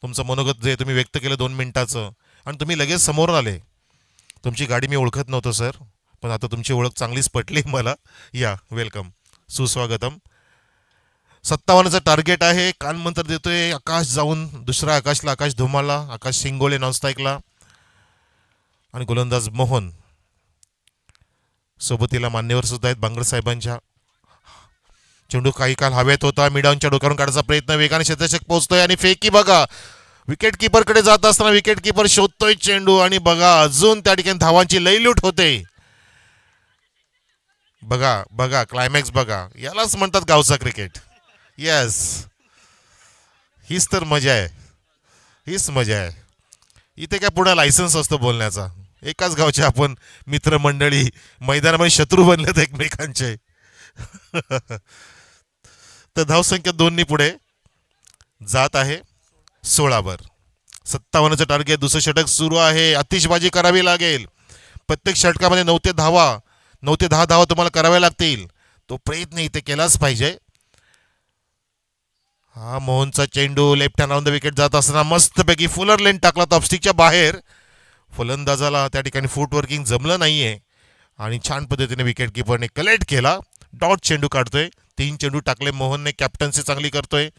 तुमचं मनोगत जे तुम्ही व्यक्त केलं 2 मिनिटाचं आणि तुम्ही लगेच समोरून आले. तुमची गाडी मी ओळखत नव्हतो सर, पण आता तुमची ओळख चांगलीच पटली मला. या, वेलकम, सुस्वागतम. 57चं टार्गेट आहे. कानमंत्र देतोय आकाश जाऊन दुसऱ्या आकाशला, आकाश धुमाला, आकाश शिंगोले नॉनस्ट्राईकला आणि गोलंदाज मोहन. सोबतीला मान्यवर सुद्धा आहेत बांगर साहेबांच्या. चेंडू काही काल हवेत होता. मिडाऊनच्या डोक्यावरून काढायचा प्रयत्न, वेगाने क्षेत्ररक्षक पोहोचतोय आणि फेकी बघा. विकेट किपरकडे जात असताना विकेट किपर शोधतोय चेंडू आणि बघा अजून त्या ठिकाणी धावांची लयलूट होते. बघा बघा क्लायमॅक्स बघा. यालाच म्हणतात गावचा क्रिकेट. येस, हीच तर मजा आहे. हीच मजा आहे. इथे काय पुढे लायसन्स असतो बोलण्याचा. एकाच गावचे आपण मित्रमंडळी मैदानामध्ये शत्रू बनलेत एकमेकांचे. तर धावसंख्या 2 पुढे जात आहे 16 वर. 57चं टार्गेट. दुसरं षटक सुरू आहे. आतिषबाजी करावी लागेल. प्रत्येक षटकामध्ये 9 ते 10 धावा तुम्हाला कराव्या लागतील. तो प्रयत्न इथे केलाच पाहिजे. हा मोहनचा चेंडू left hand round the wicket जात असताना मस्तपैकी फुलर लेन टाकला ऑफस्टिकच्या बाहेर. फलंदाजाला त्या ठिकाणी फुटवर्किंग जमलं नाहीये आणि छान पद्धतीने विकेट किपरने कलेक्ट केला. डॉट चेंडू काढतोय. 3 चेंडू टाकले मोहनने. कॅप्टन्सी चांगली करतोय.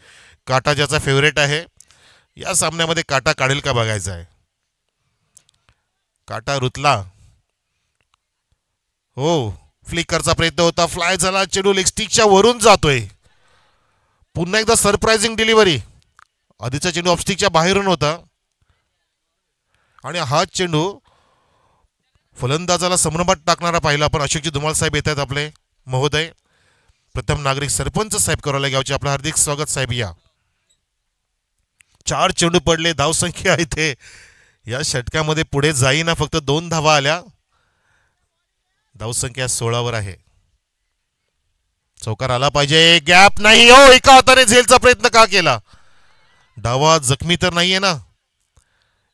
काटा ज्याचा फेवरेट आहे. या सामन्यामध्ये काटा काढेल का बघायचा आहे. काटा रुतला. हो, फ्लिकरचा प्रयत्न होता. फ्लाय झाला. चेंडू लेग स्टिकच्या वरून जातोय. पुन्हा एकदा सरप्राइझिंग डिलिव्हरी. आधीचा चेंडू ऑफस्टिकच्या बाहेरून होता आणि हा चेंडू फलंदाजाला संभ्रमात टाकणारा पाहिला. पण अशोकजी धुमाळ साहेब येत आहेत आपले महोदय. प्रथम नागरिक सरपंच साहेब करोला गावचे आपलं हार्दिक स्वागत साहेब. या 4 चेंडू पडले. धावसंख्या इथे या षटकामध्ये पुढे जाईना. फक्त 2 धावा आल्या. धावसंख्या 16 वर आहे. चौकार आला पाहिजे. गॅप नाही. हो, एका हाताने झेलचा प्रयत्न का केला. डावा जखमी तर नाहीये ना.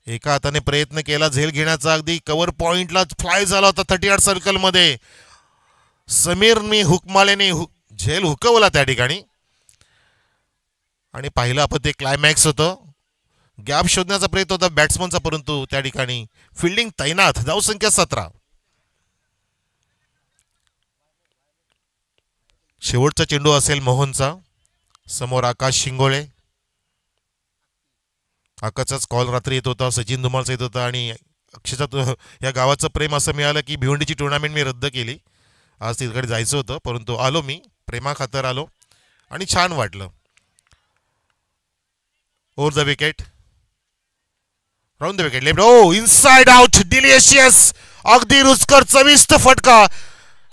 एका हाताने प्रयत्न केला झेल घेण्याचा. अगदी कव्हर पॉइंटला फ्लाय झाला होता 38 सर्कल मध्ये. समीरनी हुकमालेने झेल हुकवला त्या ठिकाणी आणि पाहिलं आपण ते क्लायमॅक्स होतं. गॅप शोधण्याचा प्रयत्न होता बॅट्समनचा, परंतु त्या ठिकाणी फिल्डिंग तैनात. धावसंख्या 17. शेवटचा चेंडू असेल मोहनचा. समोर आकाश शिंगोळे. आकाशचाच कॉल रात्री येत होता. सचिन धुमाळचा येत होता आणि अक्षरशः या गावाचं प्रेम असं मिळालं की भिवंडीची टुर्नामेंट मी रद्द केली. आज तिकडे जायचं होतं, परंतु आलो. मी प्रेमाखातर आलो आणि छान वाटलं. Over the wicket, round the wicket, left. Oh, inside out. Delicious. अगदी रुचकर चविष्ट फटका.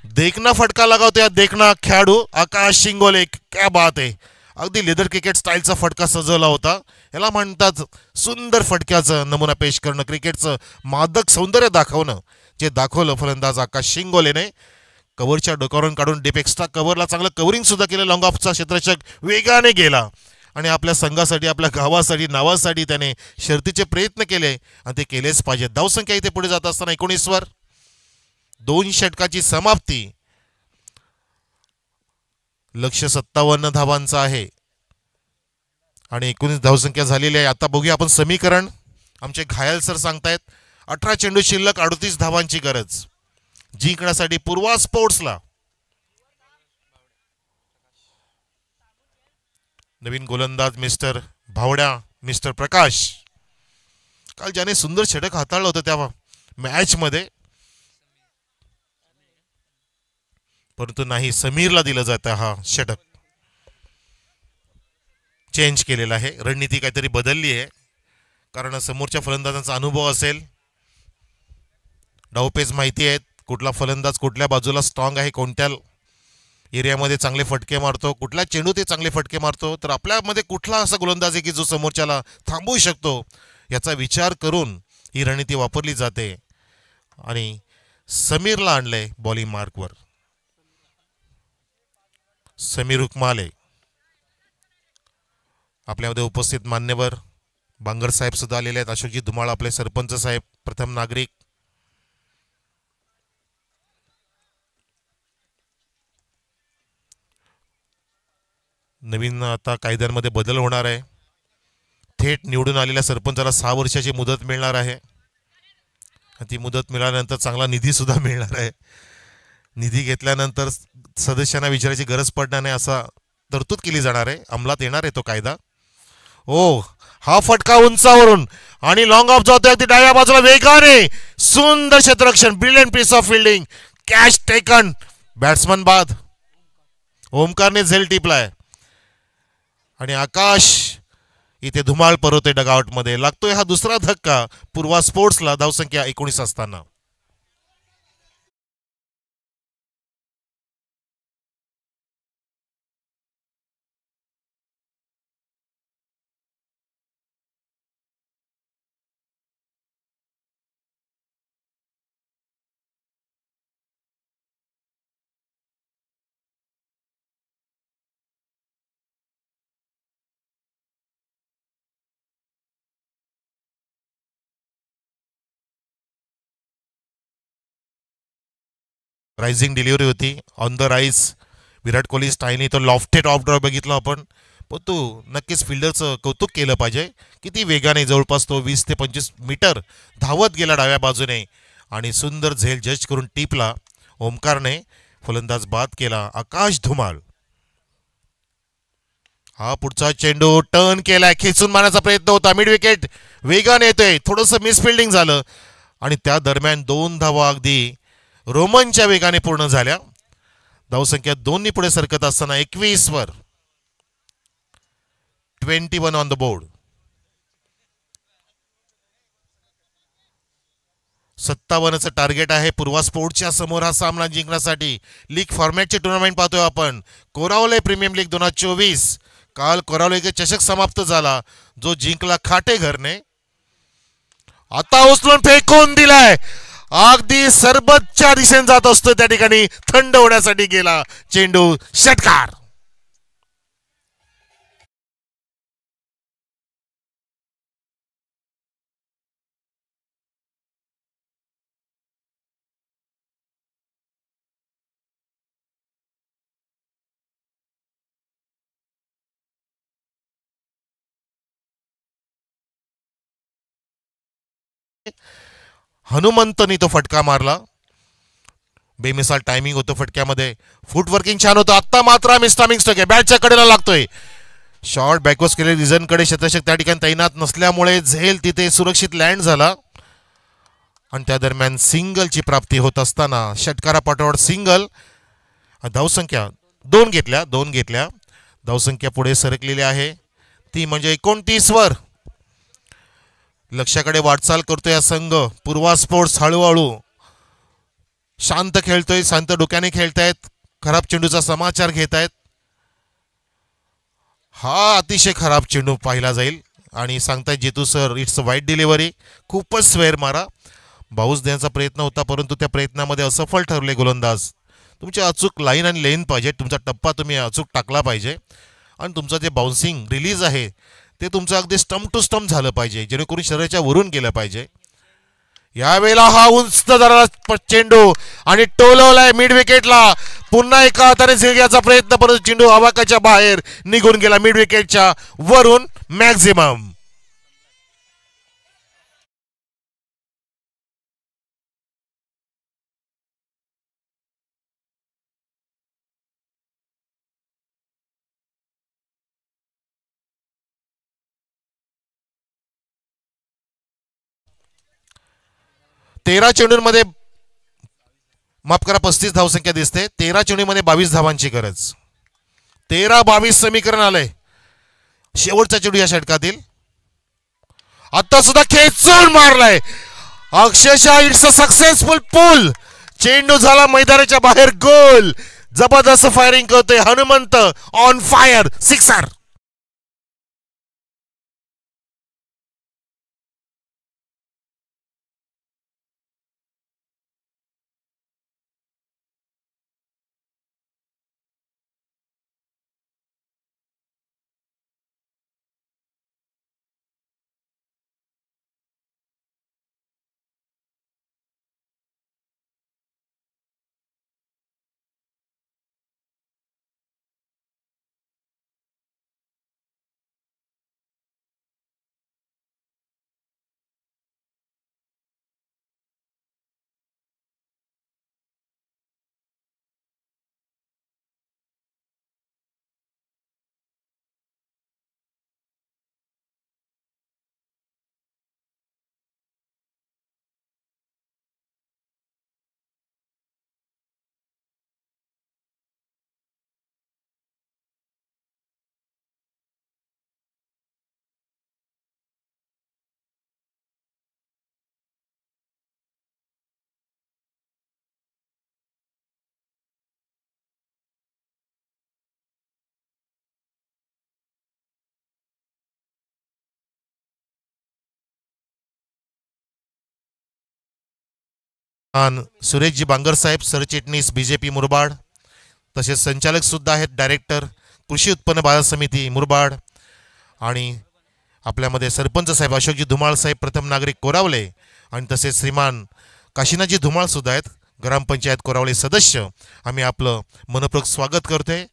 देखना फटका लगावतोय देखना खेळाडू आकाश शिंगोले. क्या बात आहे. अगदी लेदर क्रिकेट स्टाईलचा फटका सजवला होता. याला म्हणतात सुंदर फटक्याचं नमुना पेश करणं, क्रिकेटचं मादक सौंदर्य दाखवणं. जे दाखवलं फलंदाज आकाश शिंगोलेने. कव्हरच्या डोक्यावरून काढून डीप एक्स्ट्रा कव्हरला चांगलं कव्हरिंग सुद्धा केलं. लॉंग ऑफचा क्षेत्ररक्षक वेगाने गेला आणि आपल्या संघासाठी, आपल्या गावासाठी, नावासाठी त्याने शर्तीचे प्रयत्न केले आणि ते केलेच पाहिजे. धावसंख्या इथे पुढे जात असताना 19 वर. 2 षटकाची समाप्ती. लक्ष्य 57 धावांचं आहे आणि 19 धावसंख्या झालेली आहे. आता बघूया आपण समीकरण. आमचे घायल सर सांगतायत 18 चेंडू शिल्लक, 38 धावांची गरज जिंकण्यासाठी पूर्वा स्पोर्ट्सला. नवीन गोलंदाज मिस्टर भावड्या, मिस्टर प्रकाश. काल ज्याने सुंदर षटक हाताळलं होतं त्या मॅच मध्ये परंतु नाही, समीरला दिलं जातं हा षटक. चेंज केलेला आहे, रणनीती काहीतरी बदलली आहे, कारण समोरच्या फलंदाजांचा अनुभव असेल, डावपेच माहिती आहेत, कुठला फलंदाज कुठल्या बाजूला स्ट्रॉंग आहे, कोणत्या एरियामध्ये चांगले फटके मारतो, कुठल्या चेंडू ते चांगले फटके मारतो, तर आपल्यामध्ये कुठला असा गोलंदाज आहे की जो समोरच्याला थांबवू शकतो, याचा विचार करून ही रणनीती वापरली जाते. आणि समीरला आणलंय बॉलिंग मार्कवर. समीर हुकमाले आपल्यामध्ये उपस्थित मान्यवर बांगर साहेब सुद्धा आलेले आहेत. अशोकजी धुमाळ आपले सरपंच साहेब, प्रथम नागरिक. नवीन आता कायद्यांमध्ये बदल होणार आहे. थेट निवडून आलेल्या सरपंचाला 6 वर्षाची मुदत मिळणार आहे. ती मुदत मिळाल्यानंतर चांगला निधी सुद्धा मिळणार आहे. निधी घेतल्यानंतर सदस्यांना विचारायची गरज पडणार नाही, असा तरतूद केली जाणार आहे. अंमलात येणार आहे तो कायदा. ओ, हा फटका उंचावरून आणि लॉंग ऑफ जातोय अगदी डाव्या बाजूला वेगाने. सुंदर क्षेत्ररक्षण, brilliant piece of fielding, catch taken. Batsman बाद. ओमकारने झेल टिपलाय आणि आकाश इथे धुमाळ परवते डगआउटमध्ये. लागतोय हा दुसरा धक्का पूर्वा स्पोर्ट्सला धावसंख्या 19 असताना. रायझिंग डिलिव्हरी होती on the rise. Virat Kohli स्टाईलने तो लॉफ्टेड ऑफ ड्रॉ बघितला आपण. पण तू नक्कीच फिल्डरचं कौतुक केलं पाहिजे. किती वेगाने जवळपास तो 20 ते 25 मीटर धावत गेला डाव्या बाजूने आणि सुंदर झेल जज करून टिपला. ओमकारने फलंदाज बाद केला. आकाश धुमाळ हा पुढचा चेंडू टर्न केलाय, खेचून मारण्याचा प्रयत्न होता. मिड विकेट वेगाने येतोय, थोडंसं मिसफिल्डिंग झालं आणि त्या दरम्यान 2 धावा अगदी रोमनच्या वेगाने पूर्ण झाल्या. धावसंख्या 2 पुढे सरकत असताना 21 वर 21 ऑन द बोर्ड. 57चं टार्गेट आहे पूर्वा स्पोर्ट्सच्या समोर हा सामना जिंकण्यासाठी. लीग फॉर्मॅटचे टुर्नामेंट पाहतोय आपण. कोरावले प्रीमियम लीग 2024. काल कोरावले चषक समाप्त झाला, जो जिंकला खाटेघरने. आता उचलून फेकून दिलाय, अगदी सरबतच्या दिशेने जात असतो त्या ठिकाणी थंड होण्यासाठी गेला चेंडू. षटकार. हनुमंतनी तो फटका मारला. बेमिसाल टायमिंग होतं फटक्यामध्ये, फुटवर्किंग छान होतं. आता मात्र मिस्टामिंग स्टक आहे, बॅटच्या कडेला लागतोय. शॉर्ट बॅकवर्स केले रिझनकडे क्षेत्ररक्षक त्या ठिकाणी तैनात नसल्यामुळे झेल तिथे सुरक्षित लँड झाला आणि त्या दरम्यान सिंगलची प्राप्ती होत असताना षटकारा पाठोपाठ सिंगल. धावसंख्या 2 घेतल्या. धावसंख्या पुढे सरकलेली आहे, ती म्हणजे 29 वर. लक्ष्याकडे वाटचाल करतोय हा संघ. पूर्वा स्पोर्ट्स हळूहळू शांत खेळतोय, शांत डोक्याने खेळतायत, खराब चेंडूचा समाचार घेत आहेत. हा अतिशय खराब चेंडू पाहिला जाईल आणि सांगताय जेतू सर, इट्स अ वाईट डिलिव्हरी. खूपच स्वेअर मारा. बाऊस देण्याचा प्रयत्न होता, परंतु त्या प्रयत्नामध्ये असफल ठरले गोलंदाज. तुमची अचूक लाईन आणि लेन पाहिजे, तुमचा टप्पा तुम्ही अचूक टाकला पाहिजे आणि तुमचं जे बाउन्सिंग रिलीज आहे ते तुमचं अगदी स्टंप टू स्टंप झालं पाहिजे, जेणेकरून शरीराच्या वरून गेलं पाहिजे. यावेळेला हा उंच दराला चेंडू आणि टोलवलाय मिड विकेटला. पुन्हा एका हाताने झेलण्याचा प्रयत्न, परंतु चेंडू आवाकाच्या बाहेर निघून गेला मिड विकेटच्या वरून. मॅक्झिमम 13 चेंडूंमध्ये माफ करा 35 धावसंख्या दिसते. 13 चेंडूमध्ये 22 धावांची गरज. 13-22 समीकरण आलंय. शेवटचा चेंडू या षटकातील. आता सुद्धा खेचून मारलाय अक्षरशः. It's a successful pull. चेंडू झाला मैदानाच्या बाहेर गोल. जबरदस्त फायरिंग करतोय Hanumant. On fire. Sixer. Sureshji Bangar साहेब सरचिटणीस बीजेपी मुरबाड, तसेच संचालक सुद्धा आहेत डायरेक्टर कृषी उत्पन्न बाजार समिती मुरबाड, आणि आपल्यामध्ये सरपंच साहेब अशोकजी धुमाळ साहेब प्रथम नागरिक कोरावले, आणि तसेच श्रीमान काशीनाथजी धुमाळ सुद्धा आहेत ग्रामपंचायत कोरावले सदस्य. आम्ही आपलं मनपूर्वक स्वागत करतोय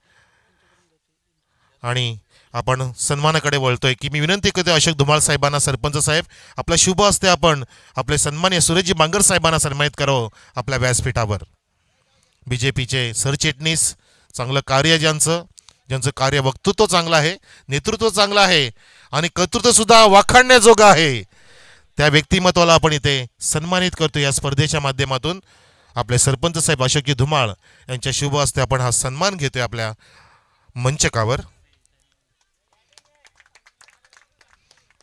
आणि आपण सन्मानाकडे वळतोय की मी विनंती करतोय अशोक धुमाळ साहेबांना, सरपंच साहेब, आपल्या शुभ हस्ते आपण आपले सन्माननीय सुरेशजी बांगर साहेबांना सन्मानित करावं आपल्या व्यासपीठावर. बीजेपीचे सरचिटणीस, चांगलं कार्य ज्यांचं कार्य वक्तृत्व चांगलं आहे, नेतृत्व चांगलं आहे आणि कर्तृत्व सुद्धा वाखाणण्याजोगं आहे, त्या व्यक्तिमत्वाला आपण इथे सन्मानित करतो या स्पर्धेच्या माध्यमातून. आपले सरपंच साहेब अशोकजी धुमाळ यांच्या शुभ हस्ते आपण हा सन्मान घेतोय आपल्या मंचकावर.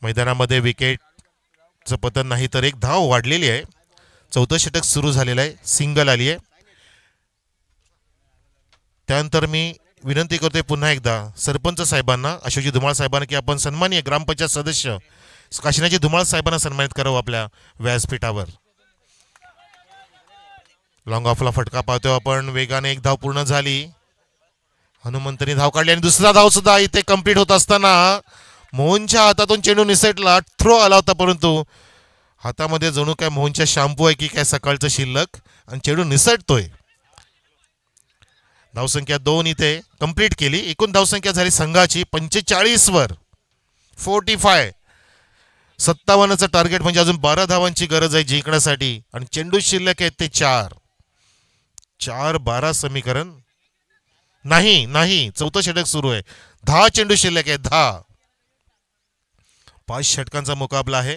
मैदानामध्ये विकेटचं पतन नाही तर एक धाव वाढलेली आहे. चौथं षटक सुरू झालेलं आहे, सिंगल आली आहे. त्यानंतर मी विनंती करतोय पुन्हा एकदा सरपंच साहेबांना, अशोकजी धुमाळ साहेबांना, की आपण सन्माननीय ग्रामपंचायत सदस्य काशीनाथजी धुमाळ साहेबांना सन्मानित करावं आपल्या व्यासपीठावर. लॉंग ऑफला फटका पाहतोय आपण. वेगाने एक धाव पूर्ण झाली. हनुमंतनी धाव काढली आणि दुसरा धाव सुद्धा इथे कंप्लीट होत असताना मोहनच्या हातातून चेंडू निसटला. थ्रो आला होता, परंतु हातामध्ये जणू काय मोहनच्या शॅम्पू आहे की काय सकाळचं शिल्लक, आणि चेंडू निसटतोय. धावसंख्या 2 इथे कंप्लीट केली. एकूण धावसंख्या झाली संघाची 45 वर 45. 57चं टार्गेट म्हणजे अजून 12 धावांची गरज आहे जिंकण्यासाठी, आणि चेंडू शिल्लक आहेत ते 4-12 समीकरण नाही. चौथं षटक सुरू आहे. 10 चेंडू शिल्लक आहे. 10. 5 षटकांचा मुकाबला आहे,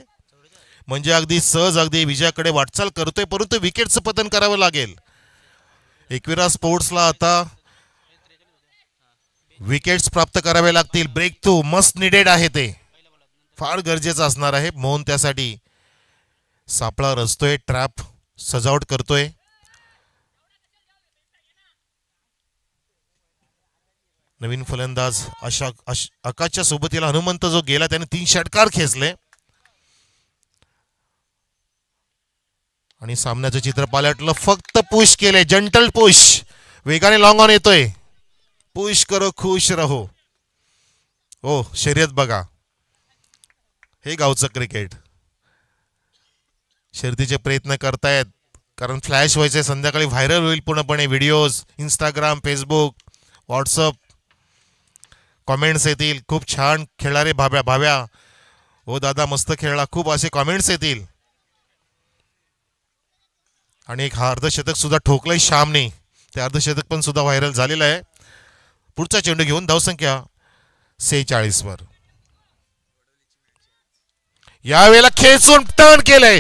म्हणजे अगदी सहज अगदी विजयाकडे वाटचाल करतोय, परंतु विकेटचं पतन करावं लागेल. एकविरा स्पोर्ट्सला आता विकेट्स प्राप्त करावे लागतील. ब्रेक थ्रू मस्ट निडेड आहे, ते फार गरजेचं असणार आहे. मोहन त्यासाठी सापळा रचतोय, ट्रॅप सजावट करतोय. नवीन फलंदाज आकाशच्या सोबतीला हनुमंत जो गेला त्याने 3 षटकार खेचले आणि सामन्याचं चित्र पालटलं. फक्त पुश केले, जंटल पुश. वेगाने लॉंग ऑन येतोय. पुश करो खुश रहो. ओ शर्यत बघा, हे गावचं क्रिकेट. शर्यतीचे प्रयत्न करतायत, कारण फ्लॅश व्हायचे, संध्याकाळी व्हायरल होईल पूर्णपणे videos. Instagram, Facebook, WhatsApp, comments येतील. खूप छान खेळणारे भाव्या, हो दादा मस्त खेळला, खूप असे कॉमेंट्स येतील. आणि एक हा अर्धशतक सुद्धा ठोकलंय श्यामने. ते अर्धशतक पण सुद्धा व्हायरल झालेलं आहे. पुढचा चेंडू घेऊन धावसंख्या 46 यावेळेला खेचून टर्न केलंय.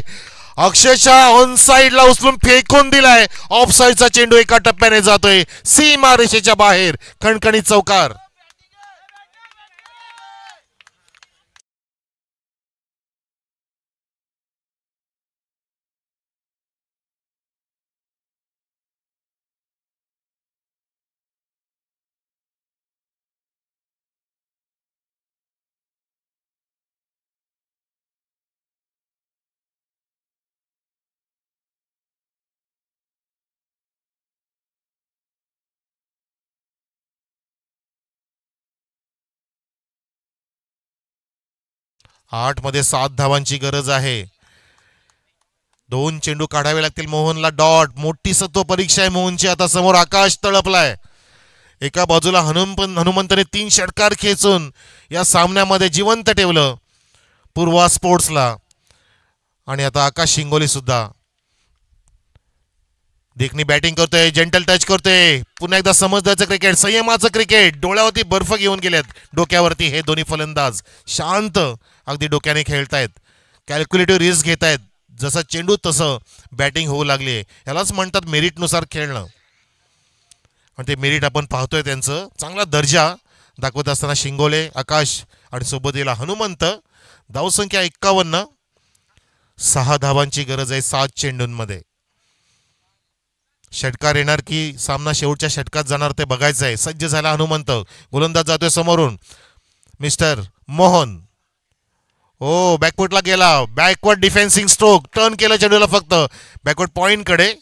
अक्षरशः ऑन साइडला उचलून फेकून दिलाय. ऑफ साइडचा चेंडू एका टप्प्याने जातोय सीमा रेषेच्या बाहेर. खणखणीत चौकार. आठ मध्ये 7 धावांची गरज आहे. 2 चेंडू काढावे लागतील मोहनला. डॉट. मोठी सत्व परीक्षा आहे मोहनची. आता समोर आकाश तळपलाय. एका बाजूला हनुमंतने 3 षटकार खेचून या सामन्यामध्ये जिवंत ठेवलं पूर्वा स्पोर्ट्सला. आणि आता आकाश शिंगोली सुद्धा देखणी बॅटिंग करतोय. जेंटल टच करतोय. पुन्हा एकदा समजदारचं क्रिकेट, संयमाचं क्रिकेट. डोळ्यावरती बर्फ घेऊन गेलेत डोक्यावरती हे दोन्ही फलंदाज. शांत अगदी डोक्याने खेळतायत. कॅल्क्युलेटिव्ह रिस्क घेत आहेत. जसा चेंडू तसं बॅटिंग होऊ लागली. यालाच म्हणतात मेरिटनुसार खेळणं. आणि ते मेरिट आपण पाहतोय त्यांचं. चांगला दर्जा दाखवत असताना शिंगोले, आकाश आणि सोबतीला हनुमंत. धावसंख्या 51. 6 धावांची गरज आहे 7 चेंडूंमध्ये. षटकार येणार की सामना शेवटच्या षटकात जाणार ते बघायचं आहे. सज्ज झाला हनुमंत. गोलंदाज जातोय समोरून मिस्टर मोहन. ओ बॅकवर्डला गेला. Backward डिफेन्सिंग stroke. टर्न केलं चेंडूला फक्त बॅकवर्ड पॉइंटकडे.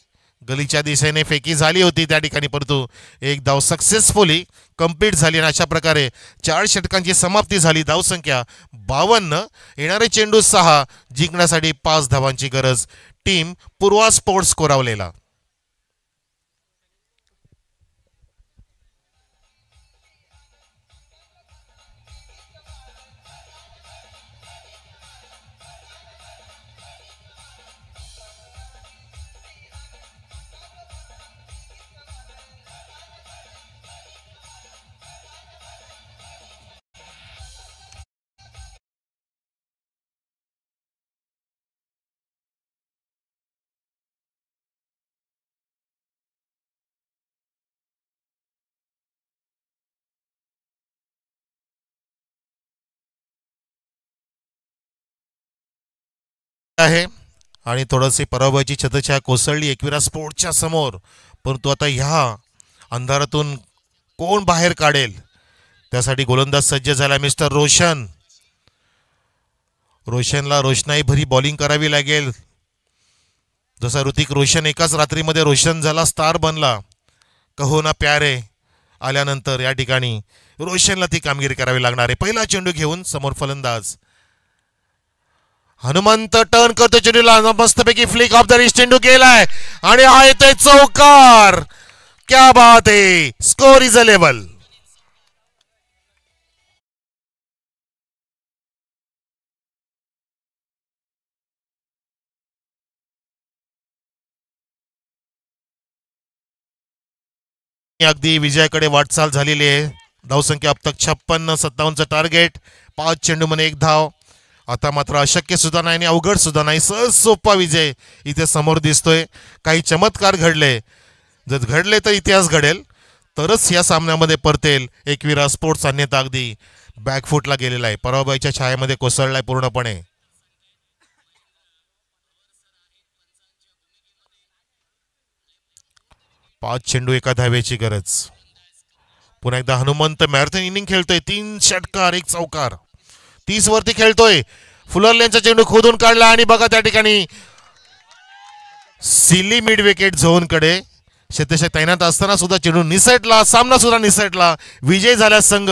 गलीच्या दिशेने फेकी झाली होती त्या ठिकाणी, परंतु एक धाव सक्सेसफुली कंप्लीट झाली. आणि अशा प्रकारे 4 षटकांची समाप्ती झाली. धावसंख्या 52. येणारे चेंडू 6. जिंकण्यासाठी 5 धावांची गरज टीम पूर्वा स्पोर्ट्स कोरावलेला. आहे आणि थोडीशी पराभवाची छत्रछाया कोसळली एकविरा स्पोर्ट्सच्या समोर. परंतु आता ह्या अंधारातून कोण बाहेर काढेल त्यासाठी गोलंदाज सज्ज झाला मिस्टर रोशन. रोशनला रोषणाई भरी बॉलिंग करावी लागेल. जसा ऋतिक रोशन एकाच रात्रीमध्ये रोशन झाला, स्टार बनला. कहो ना प्यारे आल्यानंतर या ठिकाणी रोशनला ती कामगिरी करावी लागणार आहे. पहिला चेंडू घेऊन समोर फलंदाज हनुमंत. टर्न करतो चेंडूला. मस्तपैकी फ्लिक ऑफ द रिस्ट चेंडू गेलाय आणि हा येतोय चौकार. क्या बात आहे. Score is a level. अगदी विजयाकडे वाटचाल झालेली आहे. धावसंख्या अब तक 56. 57चं टार्गेट. 5 चेंडूमध्ये 1 धाव. आता मात्र अशक्य सुद्धा नाही आणि अवघड सुद्धा नाही. सहज सोपा विजय इथे समोर दिसतोय. काही चमत्कार घडले. जर घडले तर इतिहास घडेल, तरच या सामन्यामध्ये परतेल एकविरा स्पोर्ट्स. अन्यथा अगदी बॅकफुटला गेलेला आहे. पराभवाच्या छायेमध्ये कोसळलाय पूर्णपणे. पाच चेंडू 1 धावेची गरज. पुन्हा एकदा हनुमंत मॅरेथॉन इनिंग खेळतोय. 3 षटकार 1 चौकार. 30 वरती खेळतोय. फुलरलेनचा चेंडू खोदून काढला आणि बघा त्या ठिकाणी सिली मिड विकेट झोन कडे क्षेत्ररक्षक तैनात असताना सुद्धा चेंडू निसटला. सामना सुद्धा निसटला. विजय झाला संघ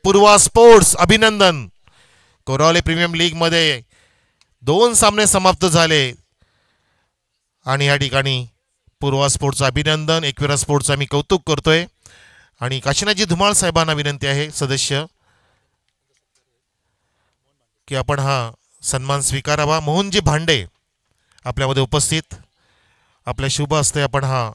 पूर्वा स्पोर्ट्स. अभिनंदन. कोरावले प्रीमियम लीग मध्ये 2 सामने समाप्त झाले आणि या ठिकाणी पूर्वा स्पोर्ट्सचं अभिनंदन. एकविरा स्पोर्ट्सचं आम्ही कौतुक करतोय. आणि काशीनाथजी धुमाळ साहेबांना विनंती आहे सदस्य की आपण हा सन्मान स्वीकारावा. मोहनजी भांडे आपल्यामध्ये उपस्थित. आपल्या शुभ हस्ते आपण हा